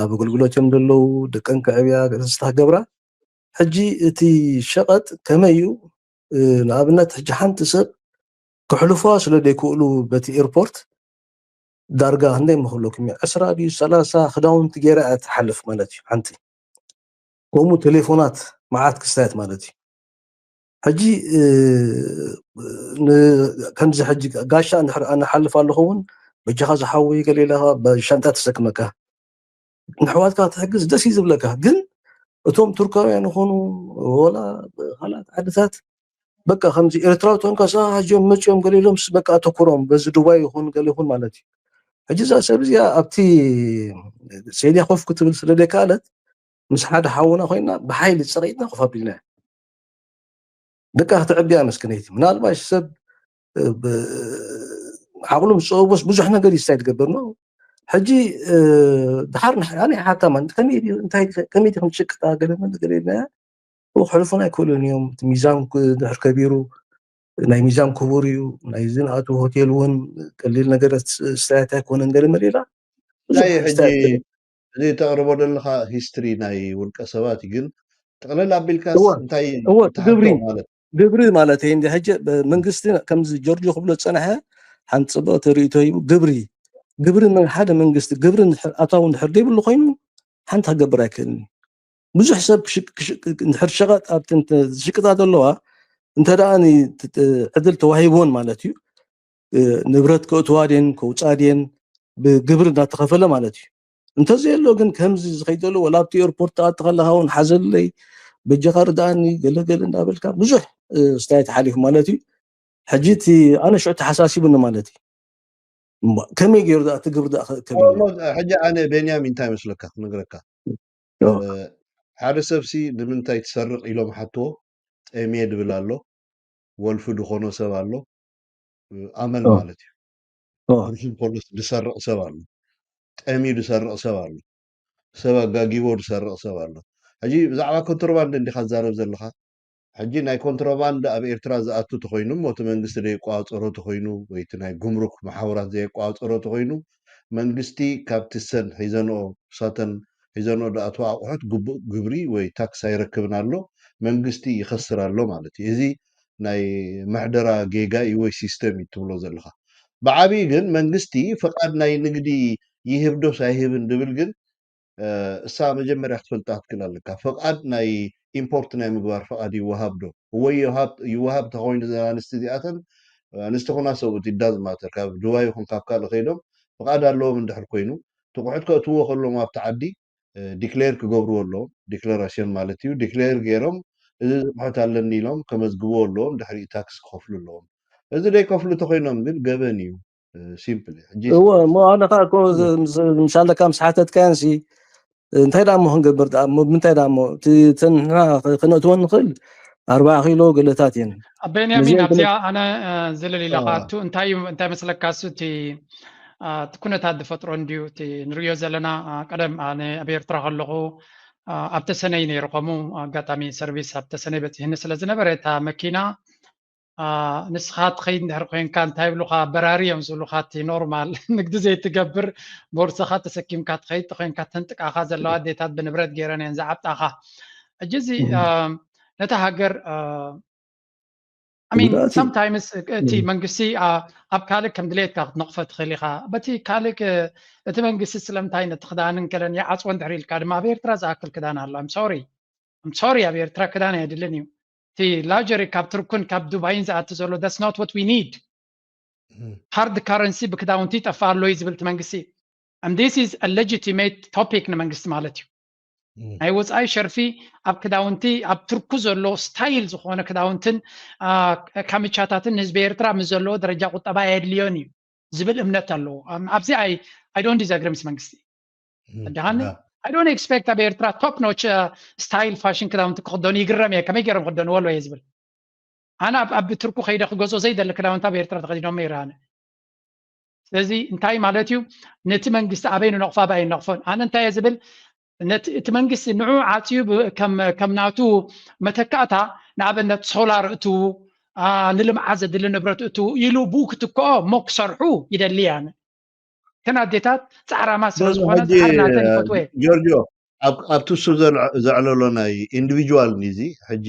ኣብ ኣገልግሎቶም ዘለው ደቀን ከዕብያ ዝተገብራ ሕጂ እቲ ሸቐጥ ከመይ እዩ ንኣብነት ሕጂ ሓንቲ ሰብ ክሕልፏ ስለ ዘይክእሉ በቲ ኤርፖርት ዳርጋ ክንደይ ምክለኩም 20 ድዩ 30 ክዳውንቲ ገይራ ትሓልፍ ማለት እዩ ሓንቲ ከምኡ ቴሌፎናት መዓት ክስታያት ማለት እዩ ሕጂ ከምዚ ሕጂ ጋሻ ኣነ ሓልፍ ኣለኹ እውን በጃኻ ዝሓወይ ገሌላኻ በሻንጣ ተሰክመካ ንሕዋትካ ትሕግዝ ደስ እዩ ዝብለካ ግን እቶም ቱርካውያን ይኹኑ ወላ ካልኦት ዓድታት በቃ ከምዚ ኤርትራዊ ተንከሳ ሕጂኦም መፅኦም ገሌሎም በቃ ኣተኩሮም በዚ ዱባይ ይኹን ገለ ይኹን ማለት እዩ ሕጂ እዛ ሰብ እዚኣ ኣብቲ ሴድያ ኮፍ ክትብል ስለ ዘይከኣለት ምስ ሓደ ሓውና ኮይና ብሓይሊ ፀቂጥና ኮፍ ኣቢልና ደቃ ክትዕብያ መስክነይቲ ምናልባሽ ሰብ ዓቕሉ ምፅበቦስ ብዙሕ ነገር ይስታይ ትገብር ነው ሕጂ ድሓር ኣነ ሓታማ ከመይ ከም ትሽቅጣ ገለና ክሕልፉና ኣይክእሉን እዮም ሚዛን ድሕር ከቢሩ ናይ ሚዛን ክቡር እዩ ናይ ዝንኣቱ ሆቴል እውን ቀሊል ነገራት ስታያት ኣይኮነን ገለ መሊላ እዚ ተቕርቦ ዘለካ ሂስትሪ ናይ ውልቀ ሰባት ግን ጠቕለል ኣቢልካስ እንታይ ግብሪ ማለት እዩ እንዲ ሕጂ መንግስቲ ከምዚ ጆርጆ ክብሎ ፀናሐ ሓንቲ ፅብቕቲ ርእቶ እዩ ግብሪ ሓደ መንግስቲ ግብሪ ኣታዊ እንድሕር ዘይብሉ ኮይኑ ሓንቲ ክገብር ኣይክእልኒ ብዙሕ ሰብ እንድሕር ሸቐጥ ኣብቲ ዝሽቅጣ ዘለዋ እንተደኣኒ ዕድል ተዋሂቦን ማለት እዩ ንብረት ከእትዋ ድን ከውፃ ድን ብግብሪ እናተኸፈለ ማለት እዩ እንተዘየሎ ግን ከምዚ ዝኸይደሎ ወላ ኣብቲ ኤርፖርት ተኣቲ ከለካ እውን ሓዘለይ በጀኻ ርዳእኒ ገለገለ እንዳበልካ ብዙሕ ስታይት ሓሊፉ ማለት እዩ ሕጂ እቲ ኣነ ሽዑ ተሓሳሲቡኒ ማለት እዩ ከመይ ገይሩ እቲ ግብሪ ሕጂ ኣነ ቤንያሚን እንታይ መስለካ ክነግረካ ሓደ ሰብሲ ንምንታይ ትሰርቕ ኢሎም ሓትዎ ጠሜየ ድብል ኣሎ ወልፊ ድኾኖ ሰብ ኣሎ ኣመል ማለት እዩ ወልፊ ድኾኖ ድሰርቕ ሰብ ኣሎ ጠሚዩ ድሰርቕ ሰብ ኣሎ ሰብ ኣጋጊቦ ድሰርቕ ሰብ ኣሎ ሕጂ ብዛዕባ ኮንትሮባንድ እንዲኻ ትዛረብ ዘለካ ሕጂ ናይ ኮንትሮባንድ ኣብ ኤርትራ ዝኣቱ ተኮይኑ ሞቲ መንግስቲ ዘይቋፀሮ ተኮይኑ ወይቲ ናይ ጉምሩክ ማሕበራት ዘይቋፀሮ ተኮይኑ መንግስቲ ካብቲ ሰን ሒዘንኦ ሳተን ሒዘንኦ ዝኣትዎ ኣቑሑት ግቡእ ግብሪ ወይ ታክስ ኣይረክብን ኣሎ መንግስቲ ይኸስር ኣሎ ማለት እዩ እዚ ናይ መሕደራ ጌጋ እዩ ወይ ሲስተም እዩ ትብሎ ዘለካ ብዓብዪ ግን መንግስቲ ፍቃድ ናይ ንግዲ ይህብዶስ ኣይህብን ድብል ግን እሳ መጀመርያ ክትፈልጣ ትክእል ኣለካ ፍቃድ ናይ ኢምፖርት ናይ ምግባር ፍቃድ ይወሃብ ዶ ወይ ይወሃብ ተኮይኑ ኣንስቲ እዚኣተን ኣንስቲ ኮና ሰብኡት ይዳዝ ማተር ካብ ዱባይ ይኹን ካብ ካልእ ከይዶም ፍቃድ ኣለዎም እንድሕር ኮይኑ ትቑሑት ከእትዎ ከለዎም ኣብቲ ዓዲ ዲክሌር ክገብርዎ ኣለዎም ዲክሌሬሽን ማለት እዩ ዲክሌር ገይሮም እዚ ዝቑሑት ኣለኒ ኢሎም ከመዝግብዎ ኣለዎም ድሕሪ ታክስ ክኸፍሉ ኣለዎም እዚ ዘይከፍሉ ተኮይኖም ግን ገበን እዩ ሲምፕል እወ ኣነካ ምሳለካ ምስ ሓተትካንሲ እንታይ ዳ ሞ ክንገብር ምንታይ ዳ ሞ ንሕና ክነእትዎ ንኽእል 40 ኪሎ ገለታት እየን ቤንያሚን ኣብዚኣ ኣነ ዝልል ኢለካ እንታይ መስለካ እሱ እቲ ኩነታት ዝፈጥሮ እንድዩ እቲ ንሪኦ ዘለና ቀደም ኣነ ኣብ ኤርትራ ከለኹ ኣብ ተሰነይ ነይሩ ኣጋጣሚ ሰርቪስ ኣብ ተሰነይ በፂሕኒ ስለ ዝነበረ እታ መኪና ንስኻ ትኸይድ እንድሕር ኮንካ እንታይ ይብሉካ በራሪ እዮም ዝብሉካ እቲ ኖርማል ንግዲ ዘይትገብር ቦርሳኻ ተሰኪምካ ትኸይድ ተኮይንካ ተንጥቃኻ ዘለዋ ኣዴታት ብንብረት ገይረን እየን ዝዓብጣኻ ሕጂ እዚ ነታ ሃገር sometimes እቲ መንግስቲ ኣብ ካልእ ከም ድሌትካ ክትነቕፈ ትኽእል ኢኻ በቲ ካልእ እቲ መንግስቲ ስለምንታይ ነቲ ክዳንን ገለን ይዓፅዎ እንድሕር ኢልካ ድማ ኣብ ኤርትራ ዝኣክል ክዳን ኣሎ ኣም ሶሪ ኣብ ኤርትራ ክዳን የድልን እዩ እቲ ላጀሪ ካብ ትርኩን ካብ ዱባይን ዝኣቱ ዘሎ that's not what we need ሃርድ ካረንሲ ብክዳውንቲ ይጠፋ ኣሎ እዩ ዝብል እቲ መንግስቲ and this is a legitimate topic ንመንግስቲ ማለት እዩ ናይ ወፃኢ ሸርፊ ኣብ ክዳውንቲ ኣብ ትርኩ ዘሎ ስታይል ዝኾነ ክዳውንትን ካምቻታትን ህዝቢ ኤርትራ ምስ ዘለዎ ደረጃ ቁጠባ የድልዮን እዩ ዝብል እምነት ኣለዎ ኣብዚ I don't disagree ምስ መንግስቲ ኣድሃኒ I don't expect ኣብ ኤርትራ ቶፕ ኖች ስታይል ፋሽን ክዳውንቲ ክኽደኑ ይግረም እየ ከመይ ገይሮም ክኽደንዎ ኣሎ እየ ዝብል ኣነ ኣብ ትርኩ ከይደ ክገዝኦ ዘይደሊ ክዳውንቲ ኣብ ኤርትራ ተኸዲኖም ነይረ ኣነ ስለዚ እንታይ ማለት እዩ ነቲ መንግስቲ ኣበይ ንነቕፎ ኣበይ ነቕፎን ኣነ እንታይ እየ ዝብል እቲ መንግስቲ ንዑ ዓፅዩ ከም ናቱ መተካእታ ንኣብነት ሶላር እቱ ንልምዓት ዘድሊ ንብረት እቱ ኢሉ ብኡ ክትከኦ እሞ ክሰርሑ ይደሊ ኣነ ከን ኣዴታት ፃዕራማ ስለ ዝኾነ ፃዕርናተን ይፈትወ ጆርጆ ኣብቲ እሱ ዘዕለሎ ናይ ኢንዲቪጁዋል ኒዚ ሕጂ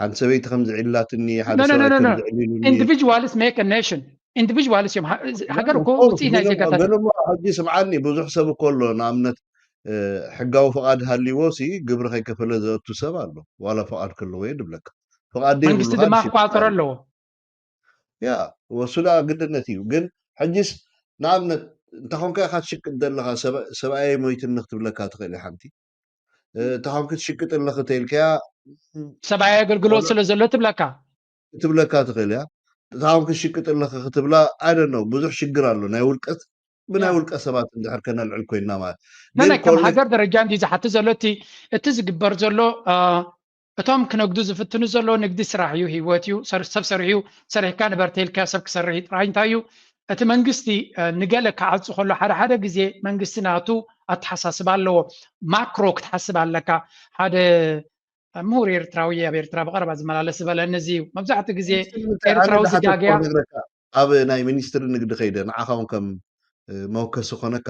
ሓንቲ ሰበይቲ ከም ዝዕላትኒ ሓደ ሰብኣይ ከም ዝዕሊሉኒ ኢንዲቪጁዋልስ ሜክ አ ኔሽን ኢንዲቪጁዋልስ እዮም ሃገር እኮ ውፅኢት ናይ ዜጋታት ግን እሞ ሕጂ ስምዓኒ ብዙሕ ሰብ እኮ ኣሎ ንኣብነት ሕጋዊ ፍቃድ ሃልይዎ ሲ ግብሪ ከይከፈለ ዘእቱ ሰብ ኣሎ ዋላ ፍቃድ ከለዎ የድብለካ ፍቃድ መንግስቲ ድማ ክቋፀሮ ኣለዎ ያ ወሱዳ ግድነት እዩ ግን ሕጂስ ንኣብነት እንተኾንካ ኢኻ ትሽቅጥ ዘለካ ሰብኣይ ሞይትን ክትብለካ ትኽእል ሓንቲ እንተኾንክ ትሽቅጥ ኣለክ ተይልከያ ሰብኣይ ኣገልግሎት ስለ ዘሎ ትብለካ ትኽእል እያ እንተኾንክ ትሽቅጥ ኣለክ ክትብላ ኣይደኖ ብዙሕ ሽግር ኣሎ ናይ ውልቀት ብናይ ውልቀ ሰባት እንድሕር ከነልዕል ኮይና ማለት ናይ ከም ሃገር ደረጃ እንዲ ዝሓቲ ዘሎ እቲ ዝግበር ዘሎ እቶም ክነግዱ ዝፍትኑ ዘሎ ንግዲ ስራሕ እዩ ሂወት እዩ ሰብ ሰሪሑ ሰሪሕካ ንበርተልካ ሰብ ክሰርሕ ጥራይ እንታይ እዩ እቲ መንግስቲ ንገለ ክዓፁ ከሎ ሓደ ግዜ መንግስቲ ናቱ ኣተሓሳስባ ኣለዎ ማክሮ ክትሓስብ ኣለካ ሓደ ምሁር ኤርትራዊ ኣብ ኤርትራ ብቀረባ ዝመላለስ ዝበለኒ እዚ መብዛሕትኡ ግዜ ኤርትራዊ ዝጋግያ ኣብ ናይ ሚኒስትሪ ንግዲ ከይደ ንዓኻውን ከም መወከሲ ኮነካ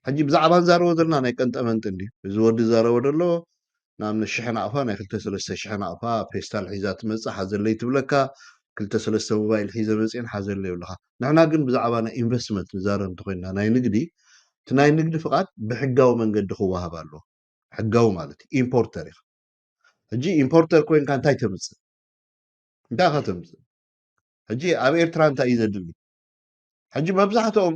ሕጂ ብዛዕባ ንዛረቦ ዘለና ናይ ቀንጠመንጥ እንዲ እዚ ወዲ ዛረቦ ደሎ ንኣብነት 1000 ናቕፋ ናይ 2-3 ናቕፋ ፌስታል ሒዛ ትመፅእ ሓዘለይ ትብለካ 2-3 ሞባይል ሒዘ መፅን ሓዘለይ ይብለካ ንሕና ግን ብዛዕባ ናይ ኢንቨስትመንት ንዛረብ እንተኮይንና ናይ ንግዲ እቲ ናይ ንግዲ ፍቃድ ብሕጋዊ መንገዲ ክወሃብ ኣሎ ሕጋዊ ማለት እዩ ኢምፖርተር ኢኻ ሕጂ ኢምፖርተር ኮይንካ እንታይ ተምፅእ እንታይ ካ ተምፅእ ሕጂ ኣብ ኤርትራ እንታይ እዩ ዘድሊ ሕጂ መብዛሕትኦም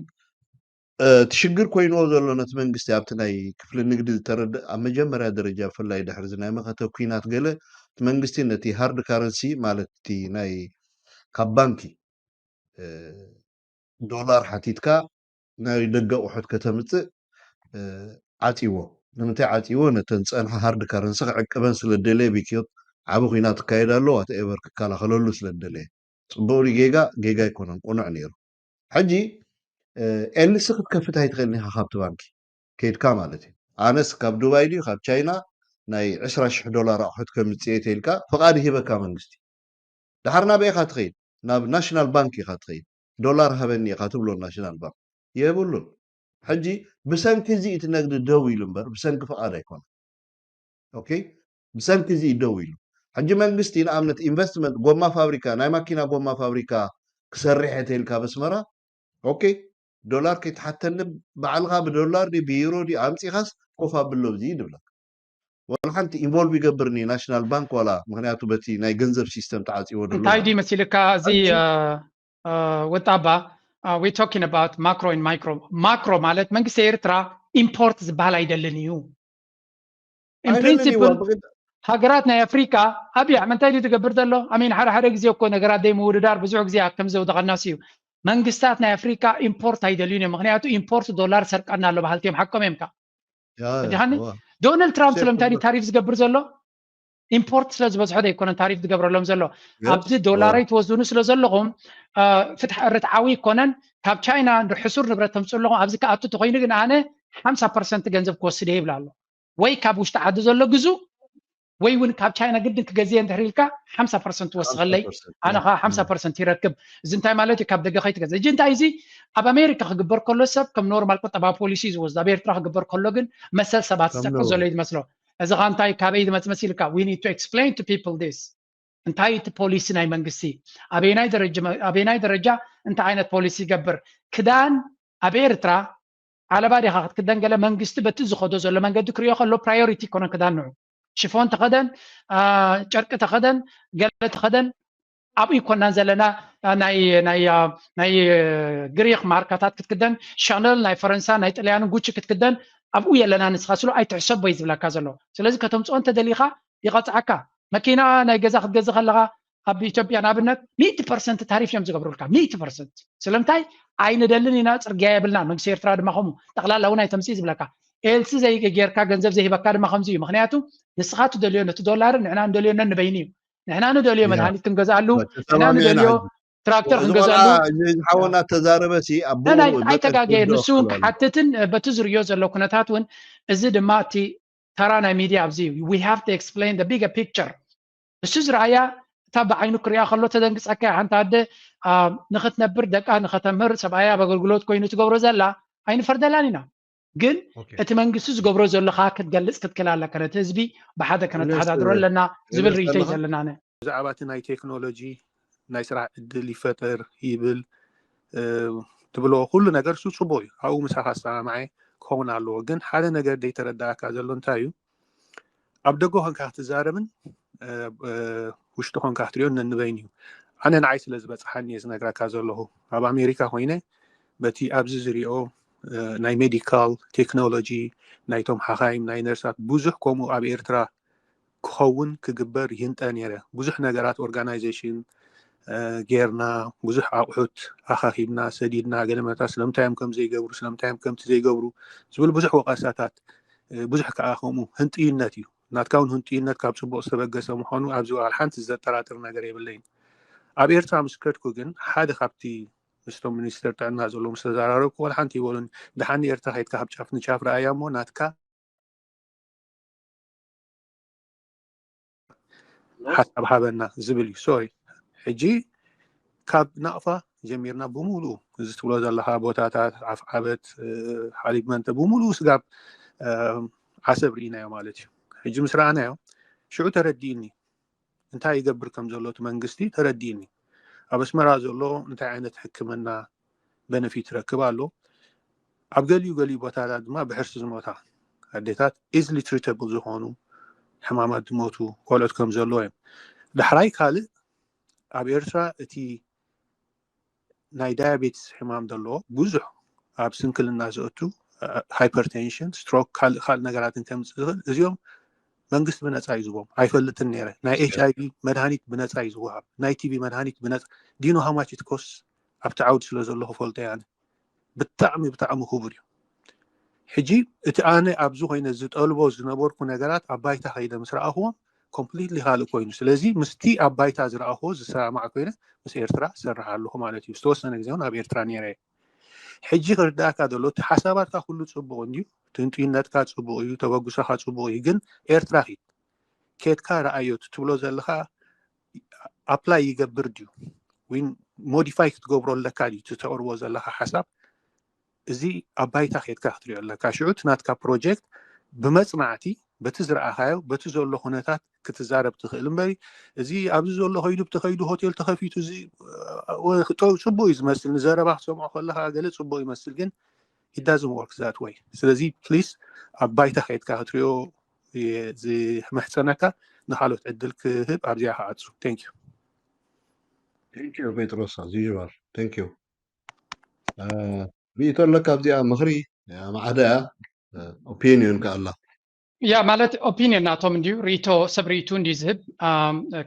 ትሽግር ኮይንዎ ዘሎ ነቲ መንግስቲ ኣብቲ ናይ ክፍሊ ንግዲ ዝተረድእ ኣብ መጀመርያ ደረጃ ብፍላይ ድሕሪ ናይ መኸተ ኩናት ገለ እቲ መንግስቲ ነቲ ሃርድ ካረንሲ ማለት እቲ ናይ ካብ ባንኪ ዶላር ሓቲትካ ናይ ደገ ኣቑሑት ከተምፅእ ዓፂዎ ንምንታይ ዓፂዎ ነተን ፀንሐ ሃርድ ካረንሲ ክዕቅበን ስለደለየ ቢክዮት ዓብ ኩናት ክካየድ ኣሎ ዋትኤቨር ክከላኸለሉ ስለደለየ ፅቡቅ ጌጋ ይኮነን ቁኑዕ ነይሩ ሕጂ ኤልሲ ክትከፍት ኣይትኽእልኒ ኢኻ ካብቲ ባንኪ ከይድካ ማለት እዩ ኣነስ ካብ ዱባይ ድዩ ካብ ቻይና ናይ 20,000 ዶላር ኣቑሑት ከምፅየ ተይልካ ፍቃድ ይሂበካ መንግስቲ ድሓር ናበይ ኢኻ ትኸይድ ናብ ናሽናል ባንክ ኢኻ ትኸይድ ዶላር ሃበኒ ኢኻ ትብሎ ናሽናል ባንክ የብሉን ሕጂ ብሰንኪ እዚ እቲ ነግዲ ደው ኢሉ እምበር ብሰንኪ ፍቃድ ኣይኮነን ኦኬ ብሰንኪ እዚ ደው ኢሉ ሕጂ መንግስቲ ንኣብነት ኢንቨስትመንት ጎማ ፋብሪካ ናይ ማኪና ጎማ ፋብሪካ ክሰርሕ ተይልካ በስመራ ኦኬ ዶላር ከይተሓተኒ ባዕልካ ብዶላር ዲ ቢሮ ዲ ኣምፂኻስ ኮፍ ኣብሎ እዚ ይድብለካ ወላ ሓንቲ ኢንቮልቭ ይገብርኒ ናሽናል ባንክ ዋላ ምክንያቱ በቲ ናይ ገንዘብ ሲስተም ተዓፂዎ ደሎ እንታይ ዲ መሲልካ እዚ ወጣባ we talking about macro and micro macro ማለት መንግስቲ ኤርትራ ኢምፖርት ዝበሃል አይደለን እዩ in principle ሃገራት ናይ ኣፍሪካ ኣብያ እንታይ ዲ ትገብር ዘሎ ኣሚን ሓደ ግዜ እኮ ነገራት ደይ ምውድዳር ብዙሕ ግዜ ከም ዘውደቀናስ እዩ መንግስታት ናይ ኣፍሪካ ኢምፖርት አይደሉን ምክንያቱ ኢምፖርት ዶላር ሰርቀና ኣሎ ባህልቲዮም ሓቆም እምካ ዲሃኒ ዶናልድ ትራምፕ ስለምታይ ታሪፍ ዝገብር ዘሎ ኢምፖርት ስለ ዝበዝሖ ኣይኮነን ታሪፍ ዝገብረሎም ዘሎ ኣብዚ ዶላር ይትወዝኑ ስለ ዘለኹም ፍትሕ ርትዓዊ ይኮነን ካብ ቻይና ሕሱር ንብረት ተምፅለኹም ኣብዚ ከኣቱ ተኮይኑ ግን ኣነ 50% ገንዘብ ክወስድ ይብላ ኣሎ ወይ ካብ ውሽጢ ዓዲ ዘሎ ግዙ ወይ እውን ካብ ቻይና ግድን ክገዝየ እንድሕሪልካ 50% ወስኸለይ ኣነ 50% ይረክብ እዚ እንታይ ማለት እዩ ካብ ደገ ከይትገዛ እጂ እንታይ እዚ ኣብ ኣሜሪካ ክግበር ከሎ ሰብ ከም ኖርማል ቁጠባ ፖሊሲ ዝወስድ ኣብ ኤርትራ ክግበር ከሎ ግን መሰል ሰባት ዝፀቅዕ ዘሎ ይመስሎ እዚ ኻ እንታይ ካበይ ዝመፅእ ኢልካ we need to explain to people this እንታይ እቲ ፖሊሲ ናይ መንግስቲ ኣበየናይ ደረጃ እንታይ ዓይነት ፖሊሲ ይገብር ክዳን ኣብ ኤርትራ ዓለባ ዲኻ ክትክደን ገለ መንግስቲ በቲ ዝኸዶ ዘሎ መንገዲ ክሪኦ ከሎ ፕራዮሪቲ ኮነ ክዳን ንዑ ሽፎን ተኸደን ጨርቂ ተኸደን ገለ ተኸደን ኣብኡ ይኮናን ዘለና ናይ ግሪክ ማርካታት ክትክደን ሻነል ናይ ፈረንሳ ናይ ጣልያን ጉቺ ክትክደን ኣብኡ የለና ንስኻ ስሉ ኣይትሕሰብ ወይ ዝብለካ ዘሎ ስለዚ ከተምፅኦ እንተደሊኻ ይቐፅዓካ መኪና ናይ ገዛ ክትገዝእ ከለኻ ኣብ ኢትዮጵያ ንኣብነት 100% ታሪፍ እዮም ዝገብሩልካ 100% ስለምንታይ ኣይንደልን ኢና ፅርግያ የብልና መንግስቲ ኤርትራ ድማ ከምኡ ጠቕላላ እውን ኣይተምፅእ ዝብለካ ኤልሲ ዘይጌርካ ገንዘብ ዘይሂበካ ድማ ከምዚ እዩ ምክንያቱ ንስኻ ትደልዮ ነቲ ዶላር ንሕና ንደልዮ ነንበይኒ እዩ ንሕና ንደልዮ መድሃኒት ክንገዝኣሉ ንሕና ንደልዮ تراكتور خنجزالو حاولنا تزاربسي أبو أي تجاجي نسون حتتن بتزريو زلو كنتاتون إزد ماتي ترانا ميديا أبزي we have to explain the bigger picture السوز رأيا تابع عينو كريا خلو تدنقص أكا عن تاد نخت نبر دكا نخت مر سبعيا بقولقولات كوينو تجبرو زلا عين فردلانينا جن اتمنجسوز جبرو زلا خاك تجلس كتكلال كانت هزبي بحدا كانت حدا درول لنا زبل ريتي زلنا أنا زعباتنا هاي تكنولوجي نايسرع الدلي فتر يبل تبلو كل نجار سو صبوي أو مساحة معي كون على جن حدا نجار دي ترداك زلون تايو أبدأ هنك احتزارمن وش تكون كحتريون النبينيو أنا نعيش لزبط حني زنقرا كازله أب أمريكا هنا بتي أبز زريو ناي ميديكال تكنولوجي ناي توم حقايم ناي نرسات بوزح كومو أب إيرترا كون كجبر ينتانيرة بوزح نجارات أورجانيزيشن غيرنا بوزح أوحت أخاهيبنا سديدنا قلما تسلم تايم كم زي جبرو سلم تايم كم تزي جبرو زبل بوزح وقاساتات بوزح كأخومو هنتين ناتيو ناتكون هنتينات كاب صبو استبقس مخونو أبزو على حنت الزتراتر نجاري باللين أبيرتا مسكرت كوجن حدا خبتي مستو منستر تاعنا زولو مستزارارو ولا حنتي يقولون دحاني ارتحيت كهب شافني شاف رأيامو ناتكا حسب حابنا زبلي سوري حجي كاب نقفة جميرنا بمولو زت ولاد الله بوتاتات عفعبت حليب منت بمولو سقاب حسب رينا يا مالتي حجي مسرعنا شو ترديني انت يقبر كم زولوت منقستي ترديني أبس مرة زولو انت عينت حكمنا بنفيت ركبالو قالي بوتالات ما بحرس زموتا هديتات easily treatable زهونو حمامات موتو قولت كم زولوهم دحراي كالي أبيرسا اتي ناي دايابيتس حمام دلو بوزح أب سنكل الناس أتو hypertension stroke خال نقرات كم زيوم منقست بنات عايزوهم عايفلت النيرة ناي HIV مدهانيت بنات عايزوها ناي TB مدهانيت بنات دينو how much it costs أبتعود سلوزله فولت يعني بتعمي خبري حجي أنا أبزو هنا زت ألبوز نبوركو نقرات أبايتا هيدا مسرع هو completely حاله كوينس لذي مستي أبايتا زرع هو زسرع مع كوينه بس إيرترا سرع له مالتي استوسنا نجزون أب إيرترا نيرة حجي غرداك هذا حسابات كله تصبوني تنتينات كتصبوي توجس ختصبوي جن إيرتراهي كيت كار أيوت تبلو زلها apply يجبرديو وين modify تجبر لك عليه تتأروز لها حساب زي أبايتا خيت كحتري لك كشعوت نات كبروجكت بمصنعتي بتزرع هاي بتزول له هناتات كتزارب تخيل بري زي أبزول له هيدو بتخيلو هوتيل تخفيتو زي وتو صبوي يمثل نزارب أحسن أخلها قلت صبوي يمثل جن it doesn't work that way ስለዚህ please أبايتا خيت كحتريو زي محسنك نحاول تعدل كهب أرجع حاجه thank you بيتروس as usual thank you بيتر لك أبدي مخري معدا opinion كالله يا مالت opinion ناتهم ديو ريتو سبريتون ديزهب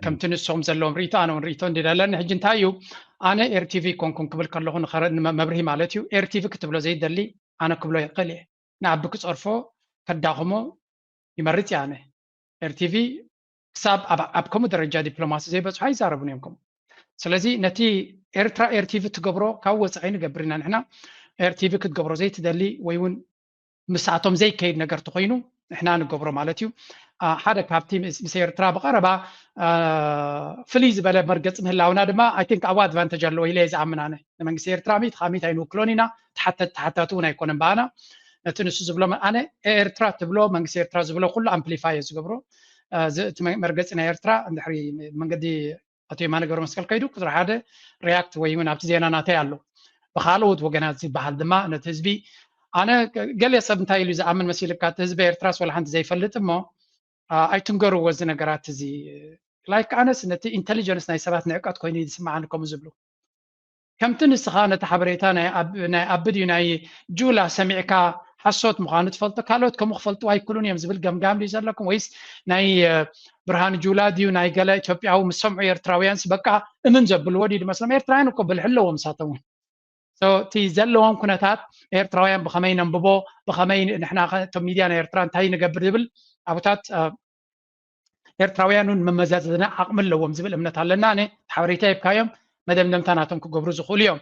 كم تنسهم زلهم ريتو أنا وريتو دي لأن هجن تايو أنا RTV كون قبل كله نخرج مبرهي مالتيو RTV كتب له زي دلي أنا قبله يقلي نعبك صرفه كداهمو يمرت يعني RTV حساب أبكم درجة دبلوماسي زي بس هاي زاربون يومكم سلازي نتي إيرترا RTV تجبره كوس عين جبرنا نحنا RTV كتجبره زي تدلي ويون مساعتهم زي كيد نجار تقينو إحنا نجبره مالتيو حدا كابتي مسير ترى بقربة فليز بلا مرقص من هلا ونادما I think أواد فانتج اللو هي زعمنا أنا لما مسير ترى ميت خاميت عينو كلونينا تحت تونا يكون بانا نتنسو زبلو أنا إيرترا تبلو من مسير ترى زبلو كله أمبليفايز جبره مرقصنا إيرترا عند حري من قدي أتي ما نقدر مسكال كيدو كتر هذا رياكت ويمن أبتدي أنا ناتيالو بخالود وجنات زي بحال دما نتزبي أنا قال لي سبب تايلو إذا عمل مسيلة كات تزبي إيرتراس ولا حد زي فلت ما أيتنقروا وزن قرات زي لايك أنا سنتي إنتليجنس ناي سبات نعقد كوني يسمع عنكم زبلو كم تنس خانة تحبريتانا أبدي ناي جولا سمعك حصوت مخانة فلت كالوت كم خفلت واي كلون يمزبل قام لي لكم ويس ناي برهان جولا ديو ناي قال إثيوبيا أو مسمع إيرتراويان سبقا من جبل ودي مثلا إيرتراويان وقبل حلو ومساتون تي زلوهم كنتات إيرتراويان بخمين أنببو بخمين نحنا تميديان إيرتران تاي نقبر دبل أبوتات إيرتراويان ممزازنا عقم لهم زبل أمنت على النانة حوريتها بكايم መደምደምታናቶም ክገብሩ ዝኽእሉ እዮም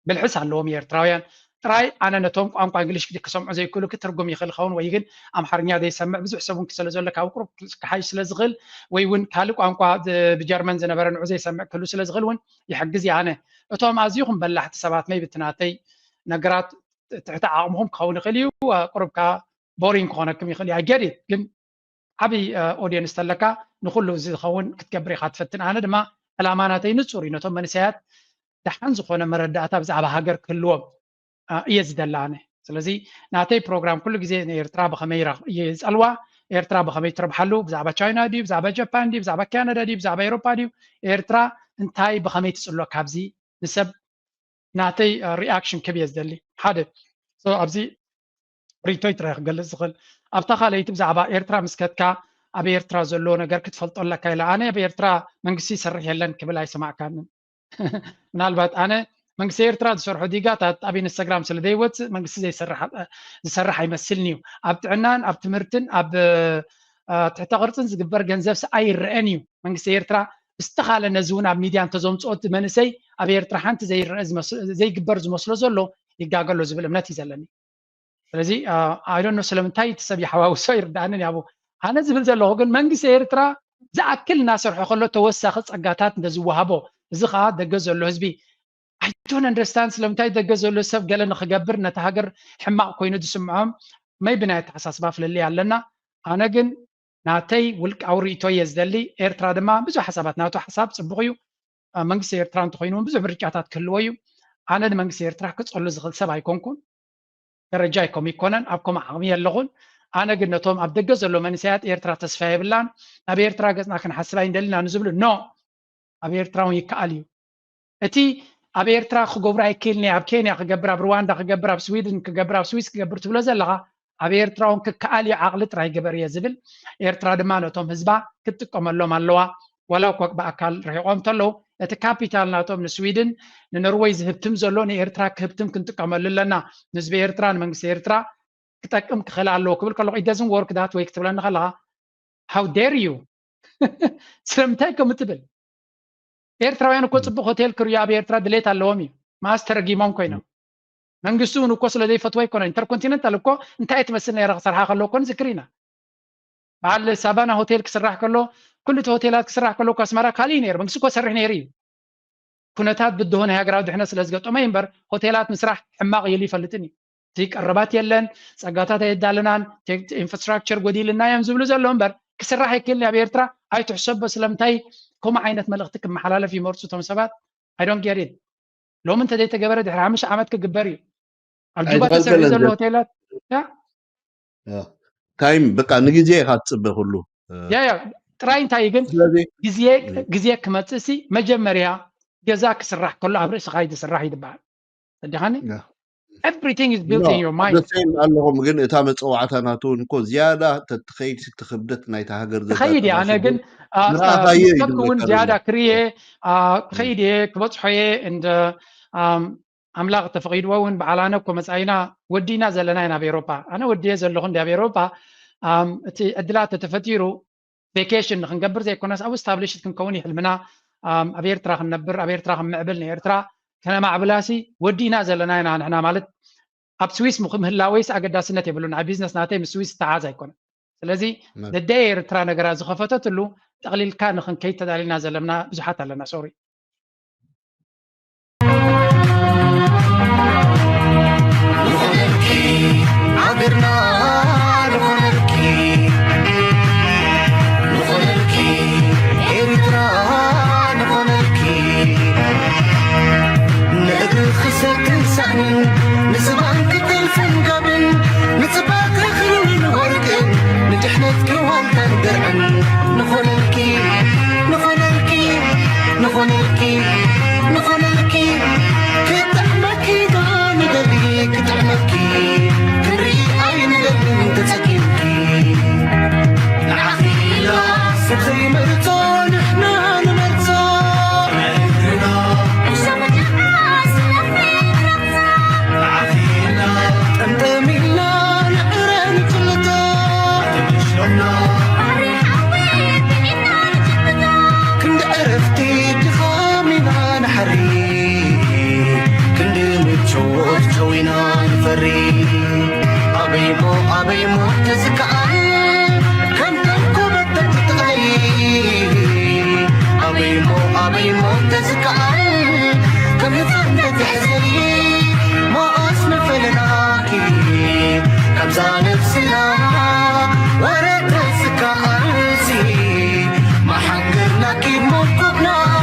ብልሕስ ኣለዎም ኤርትራውያን ጥራይ ኣነ ነቶም ቋንቋ እንግሊሽ ክሰምዑ ዘይክእሉ ክትርጉም ይኽእል ኸውን ወይ ግን ኣምሓርኛ ዘይሰምዕ ብዙሕ ሰብ እውን ስለ ዘሎ ካብ ቁሩብ ክሓይሽ ስለ ዝኽእል ወይ እውን ካልእ ቋንቋ ብጀርመን ዝነበረ ንዑ ዘይሰምዕ ክህሉ ስለ ዝኽእል እውን ይሕግዝ እየ ኣነ እቶም ኣዝዩኹም በላሕቲ ሰባት መይ ብትናተይ ነገራት ትሕቲ ዓቕምኹም ክኸውን ይኽእል እዩ ቁሩብካ ቦሪንግ ክኾነኩም ይኽእል እዩ ኣይገዲት ግን ዓብይ ኦድየንስ ተለካ ንኩሉ ዝኸውን ክትገብር ኢኻ ትፈትን ኣነ ድማ ዕላማናተይ ንጹር እዩ ነቶም መንእሰያት ደሓን ዝኾነ መረዳእታ ብዛዕባ ሃገር ክህልዎም እየ ዝደሊ ኣነ ስለዚ ናተይ ፕሮግራም ኩሉ ግዜ ንኤርትራ ብኸመይ ይፀልዋ ኤርትራ ብኸመይ ትርብሓሉ ብዛዕባ ቻይና ድዩ ብዛዕባ ጃፓን ድዩ ብዛዕባ ካናዳ ድዩ ብዛዕባ ኤሮፓ ድዩ ኤርትራ እንታይ ብኸመይ ትፅሎ ካብዚ ንሰብ ናተይ ሪኣክሽን ክብ እየ ዝደሊ ሓደ ኣብዚ ሪቶይ ጥራይ ክገልፅ ዝኽእል ኣብታ ካልአይቲ ብዛዕባ ኤርትራ ምስከትካ ኣብ ኤርትራ ዘሎ ነገር ክትፈልጦ ኣለካ ኢለ ኣነ ኣብ ኤርትራ መንግስቲ ይሰርሕ የለን ክብል ኣይሰማዕካንን ምናልባት ኣነ መንግስቲ ኤርትራ ዝሰርሑ ዲጋታት ኣብ ኢንስታግራም ስለ ዘይወፅእ መንግስቲ ዝሰርሕ ኣይመስልኒ እዩ ኣብ ጥዕናን ኣብ ትምህርትን ኣብ ትሕተ ቅርፅን ዝግበር ገንዘብ ኣይርአን እዩ መንግስቲ ኤርትራ ብዝተኻለ ነዚ እውን ኣብ ሚድያ እንተዘምፅኦት መንእሰይ ኣብ ኤርትራ ሓንቲ ዘይግበር ዝመስሎ ዘሎ ይጋገሎ ዝብል እምነት እዩ ዘለኒ ስለዚ ኣይዶኖ ስለምንታይ እቲ ሰብ ይሓዋውሶ ይርዳእንን ያቡ ኣነ ዝብል ዘለኹ ግን መንግስቲ ኤርትራ ዝኣክል እናሰርሖ ከሎ ተወሳኺ ፀጋታት እንተዝወሃቦ እዚ ከዓ ደገ ዘሎ ህዝቢ I don't understand ስለምንታይ ደገ ዘሎ ሰብ ገለ ንክገብር ነቲ ሃገር ሕማቕ ኮይኑ ዝስምዖም maybe ናይ ተሓሳስባ ፍልሊ ኣለና ኣነ ግን ናተይ ውልቃዊ ርእቶ እየ ዝደሊ ኤርትራ ድማ ብዙሕ ሓሳባት ናቱ ሓሳብ ፅቡቕ እዩ መንግስቲ ኤርትራ እንተኮይኑ ብዙሕ ምርጫታት ክህልዎ እዩ ኣነ ንመንግስቲ ኤርትራ ክፀሉ ዝኽእል ሰብ ኣይኮንኩን ደረጃ ይኮም ይኮነን ኣብኩም ዓቕሚ የለኹን ኣነ ግን ነቶም ኣብ ደገ ዘሎ መንእሰያት ኤርትራ ተስፋ የብላን ኣብ ኤርትራ ገፅና ክንሓስብ ኣይንደሊና ንዝብሉ ኖ ኣብ ኤርትራ እውን ይከኣል እዩ እቲ ኣብ ኤርትራ ክገብሩ ኣይክእልኒ ኣብ ኬንያ ክገብር ኣብ ሩዋንዳ ክገብር ኣብ ስዊድን ክገብር ኣብ ስዊስ ክገብር ትብሎ ዘለኻ ኣብ ኤርትራ እውን ክከኣል እዩ ዓቕሊ ጥራይ ገበር እየ ዝብል ኤርትራ ድማ ነቶም ህዝባ ክትጥቀመሎም ኣለዋ ወላ እኳ ብኣካል ርሒቆም ተለዉ እቲ ካፒታል ናቶም ንስዊድን ንኖርዌይ ዝህብትም ዘሎ ንኤርትራ ክህብትም ክንጥቀመሉ ኣለና ንህዝቢ ኤርትራ ንመንግስቲ ኤርትራ ክጠቅም ክኽእል ኣለዎ ክብል ከለኹ it doesn't work that way ክትብለኒ ከለኻ how dare you ስለምንታይ ከምኡ ትብል ኤርትራውያን እኮ ፅቡቅ ሆቴል ክርዩ ኣብ ኤርትራ ድሌት ኣለዎም እዩ ማስ ተረጊሞም ኮይኖም መንግስቱ እውን እኮ ስለዘይፈትዎ ኣይኮነን ኢንተርኮንቲነንታል እኮ እንታይ ትመስል ነይራ ክሰርሓ ከለዎ እኮ ንዝክር ኢና በዓል ሳባና ሆቴል ክስራሕ ከሎ ኩሉ እቲ ሆቴላት ክስራሕ ከሎ እኮ ኣስመራ ካሊእ ነይሩ መንግስቲ እኮ ሰርሕ ነይሩ እዩ ኩነታት ብድሆነ ሃገራዊ ድሕነት ስለ ዝገጠመ እምበር ሆቴላት ምስራሕ ሕማቕ ኢሉ ይፈልጥን እዩ እቲ ቀረባት የለን ፀጋታት ኣየዳልናን ኢንፍራስትራክቸር ጎዲልና እዮም ዝብሉ ዘሎ እምበር ክስራሕ ኣይክእልኒ ኣብ ኤርትራ ኣይትሕሰቦ ስለምንታይ ከምኡ ዓይነት መልእኽቲ ክመሓላለፍ ይመርፁ እቶም ሰባት I don't get it ሎሚ እንተዘይተገበረ ድሕሪ 5 ዓመት ክግበር እዩ ኣብ ጁባ ተሰሪሑ ዘሎ ሆቴላት ታይም በቃ ንግዜ ኢኻ ትፅበ ኩሉ ያ ጥራይ እንታይ ግን ግዜ ክመፅእ ሲ መጀመርያ ገዛ ክስራሕ ከሎ ኣብ ርእስኻ ይስራሕ ይድበሃል ተዲኻኒ everything is built in your mind ኣለኹም ግን እታ መፀዋዕታ ናቱ እንኮ ዝያዳ ተትኸይድ ክክብደት ናይታ ሃገር ዝኸይድ እየ ኣነ ግን እውን ዝያዳ ክርየ ክኸይድ እየ ክበፅሖ እየ እንደ ኣምላኽ ተፈቒድዎ እውን በዓል ኣነ እኮ መፃኢና ወዲና ዘለና ኢና ኣብ ኤሮፓ ኣነ ወዲየ ዘለኹ እንዲ ኣብ ኤሮፓ እቲ ዕድላት ተተፈጢሩ ቬኬሽን ንክንገብር ዘይኮነስ ኣብ ስታብሊሽት ክንከውን ይሕልምና ኣብ ኤርትራ ክንነብር ኣብ ኤርትራ ክንምዕብል ንኤርትራ ከነማዕብላሲ ወዲና ዘለና ኢና ንሕና ማለት ኣብ ስዊስ ምህላወይስ ኣገዳስነት የብሉን ኣብ ቢዝነስ ናተይ ምስ ስዊስ ተዓዝ ኣይኮነን ስለዚ ደደይ ኤርትራ ነገራት ዝኸፈተትሉ ጠቕሊልካ ንክንከይድ ተዳሊና ዘለና ብዙሓት ኣለና ሶሪ ዓገርና ንኾነልኪ ኤርትራ ንኾነልኪ ንእግሪ ክሰክሳን ንስባን ክትልፍን ጋብን ንፅባቅ ክኽልን ወርቅን ንድሕነት ክዋልታን ገርዕን ንኾነልኪ ንኾነልኪ ንኾነልኪ ንኾነልኪ ክጥዕመኪ ዶ ንደሊ ክጥዕመኪ ክርኢ ኣይንደሊ ተፀጊምኪ ንዓኺላ ሰብ ዘይመርፆ ንሕና ንመርፆ ጠምጠሚልና ንዕረን ጭልቶ ክንዲ ዕረፍቲ ድኻሚና ንሓሪ جوينا نفري أبيمو تزكعي كم تنكبت تتغي أبيمو تزكعي كم يفرد تحزني ما أصنف لناكي كم زانب سنا ورد تزكعي ما حنقرنا كي موقفنا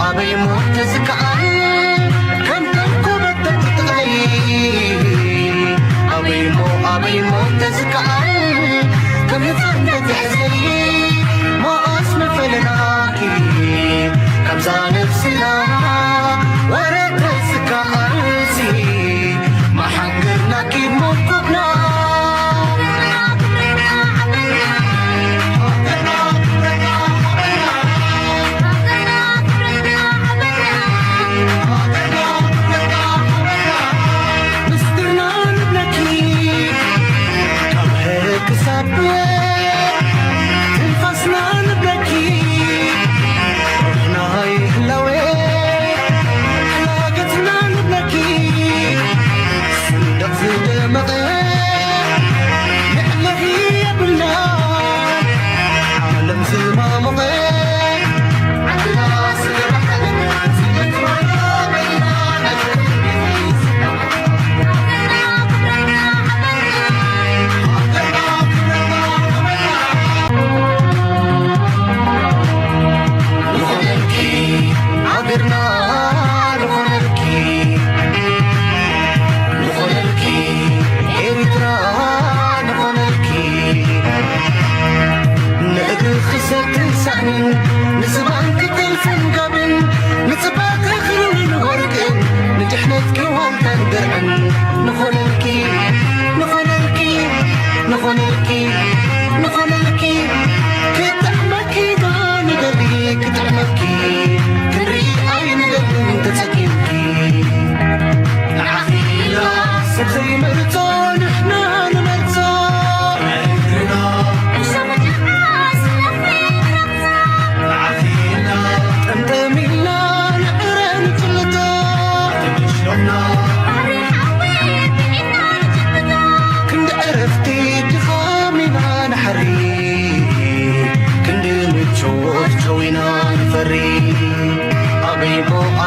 أبيمو تزكعي كم تنكبت تتغي أبيمو تزكعي كم يفرد تحزني ما أصنف لناكي كم زانب سنا ورد تزكعي ما حنقرنا كي موقفنا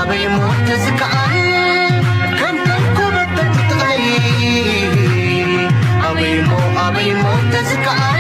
أبيمو تزكعي كم تنكبت تتغي أبيمو تزكعي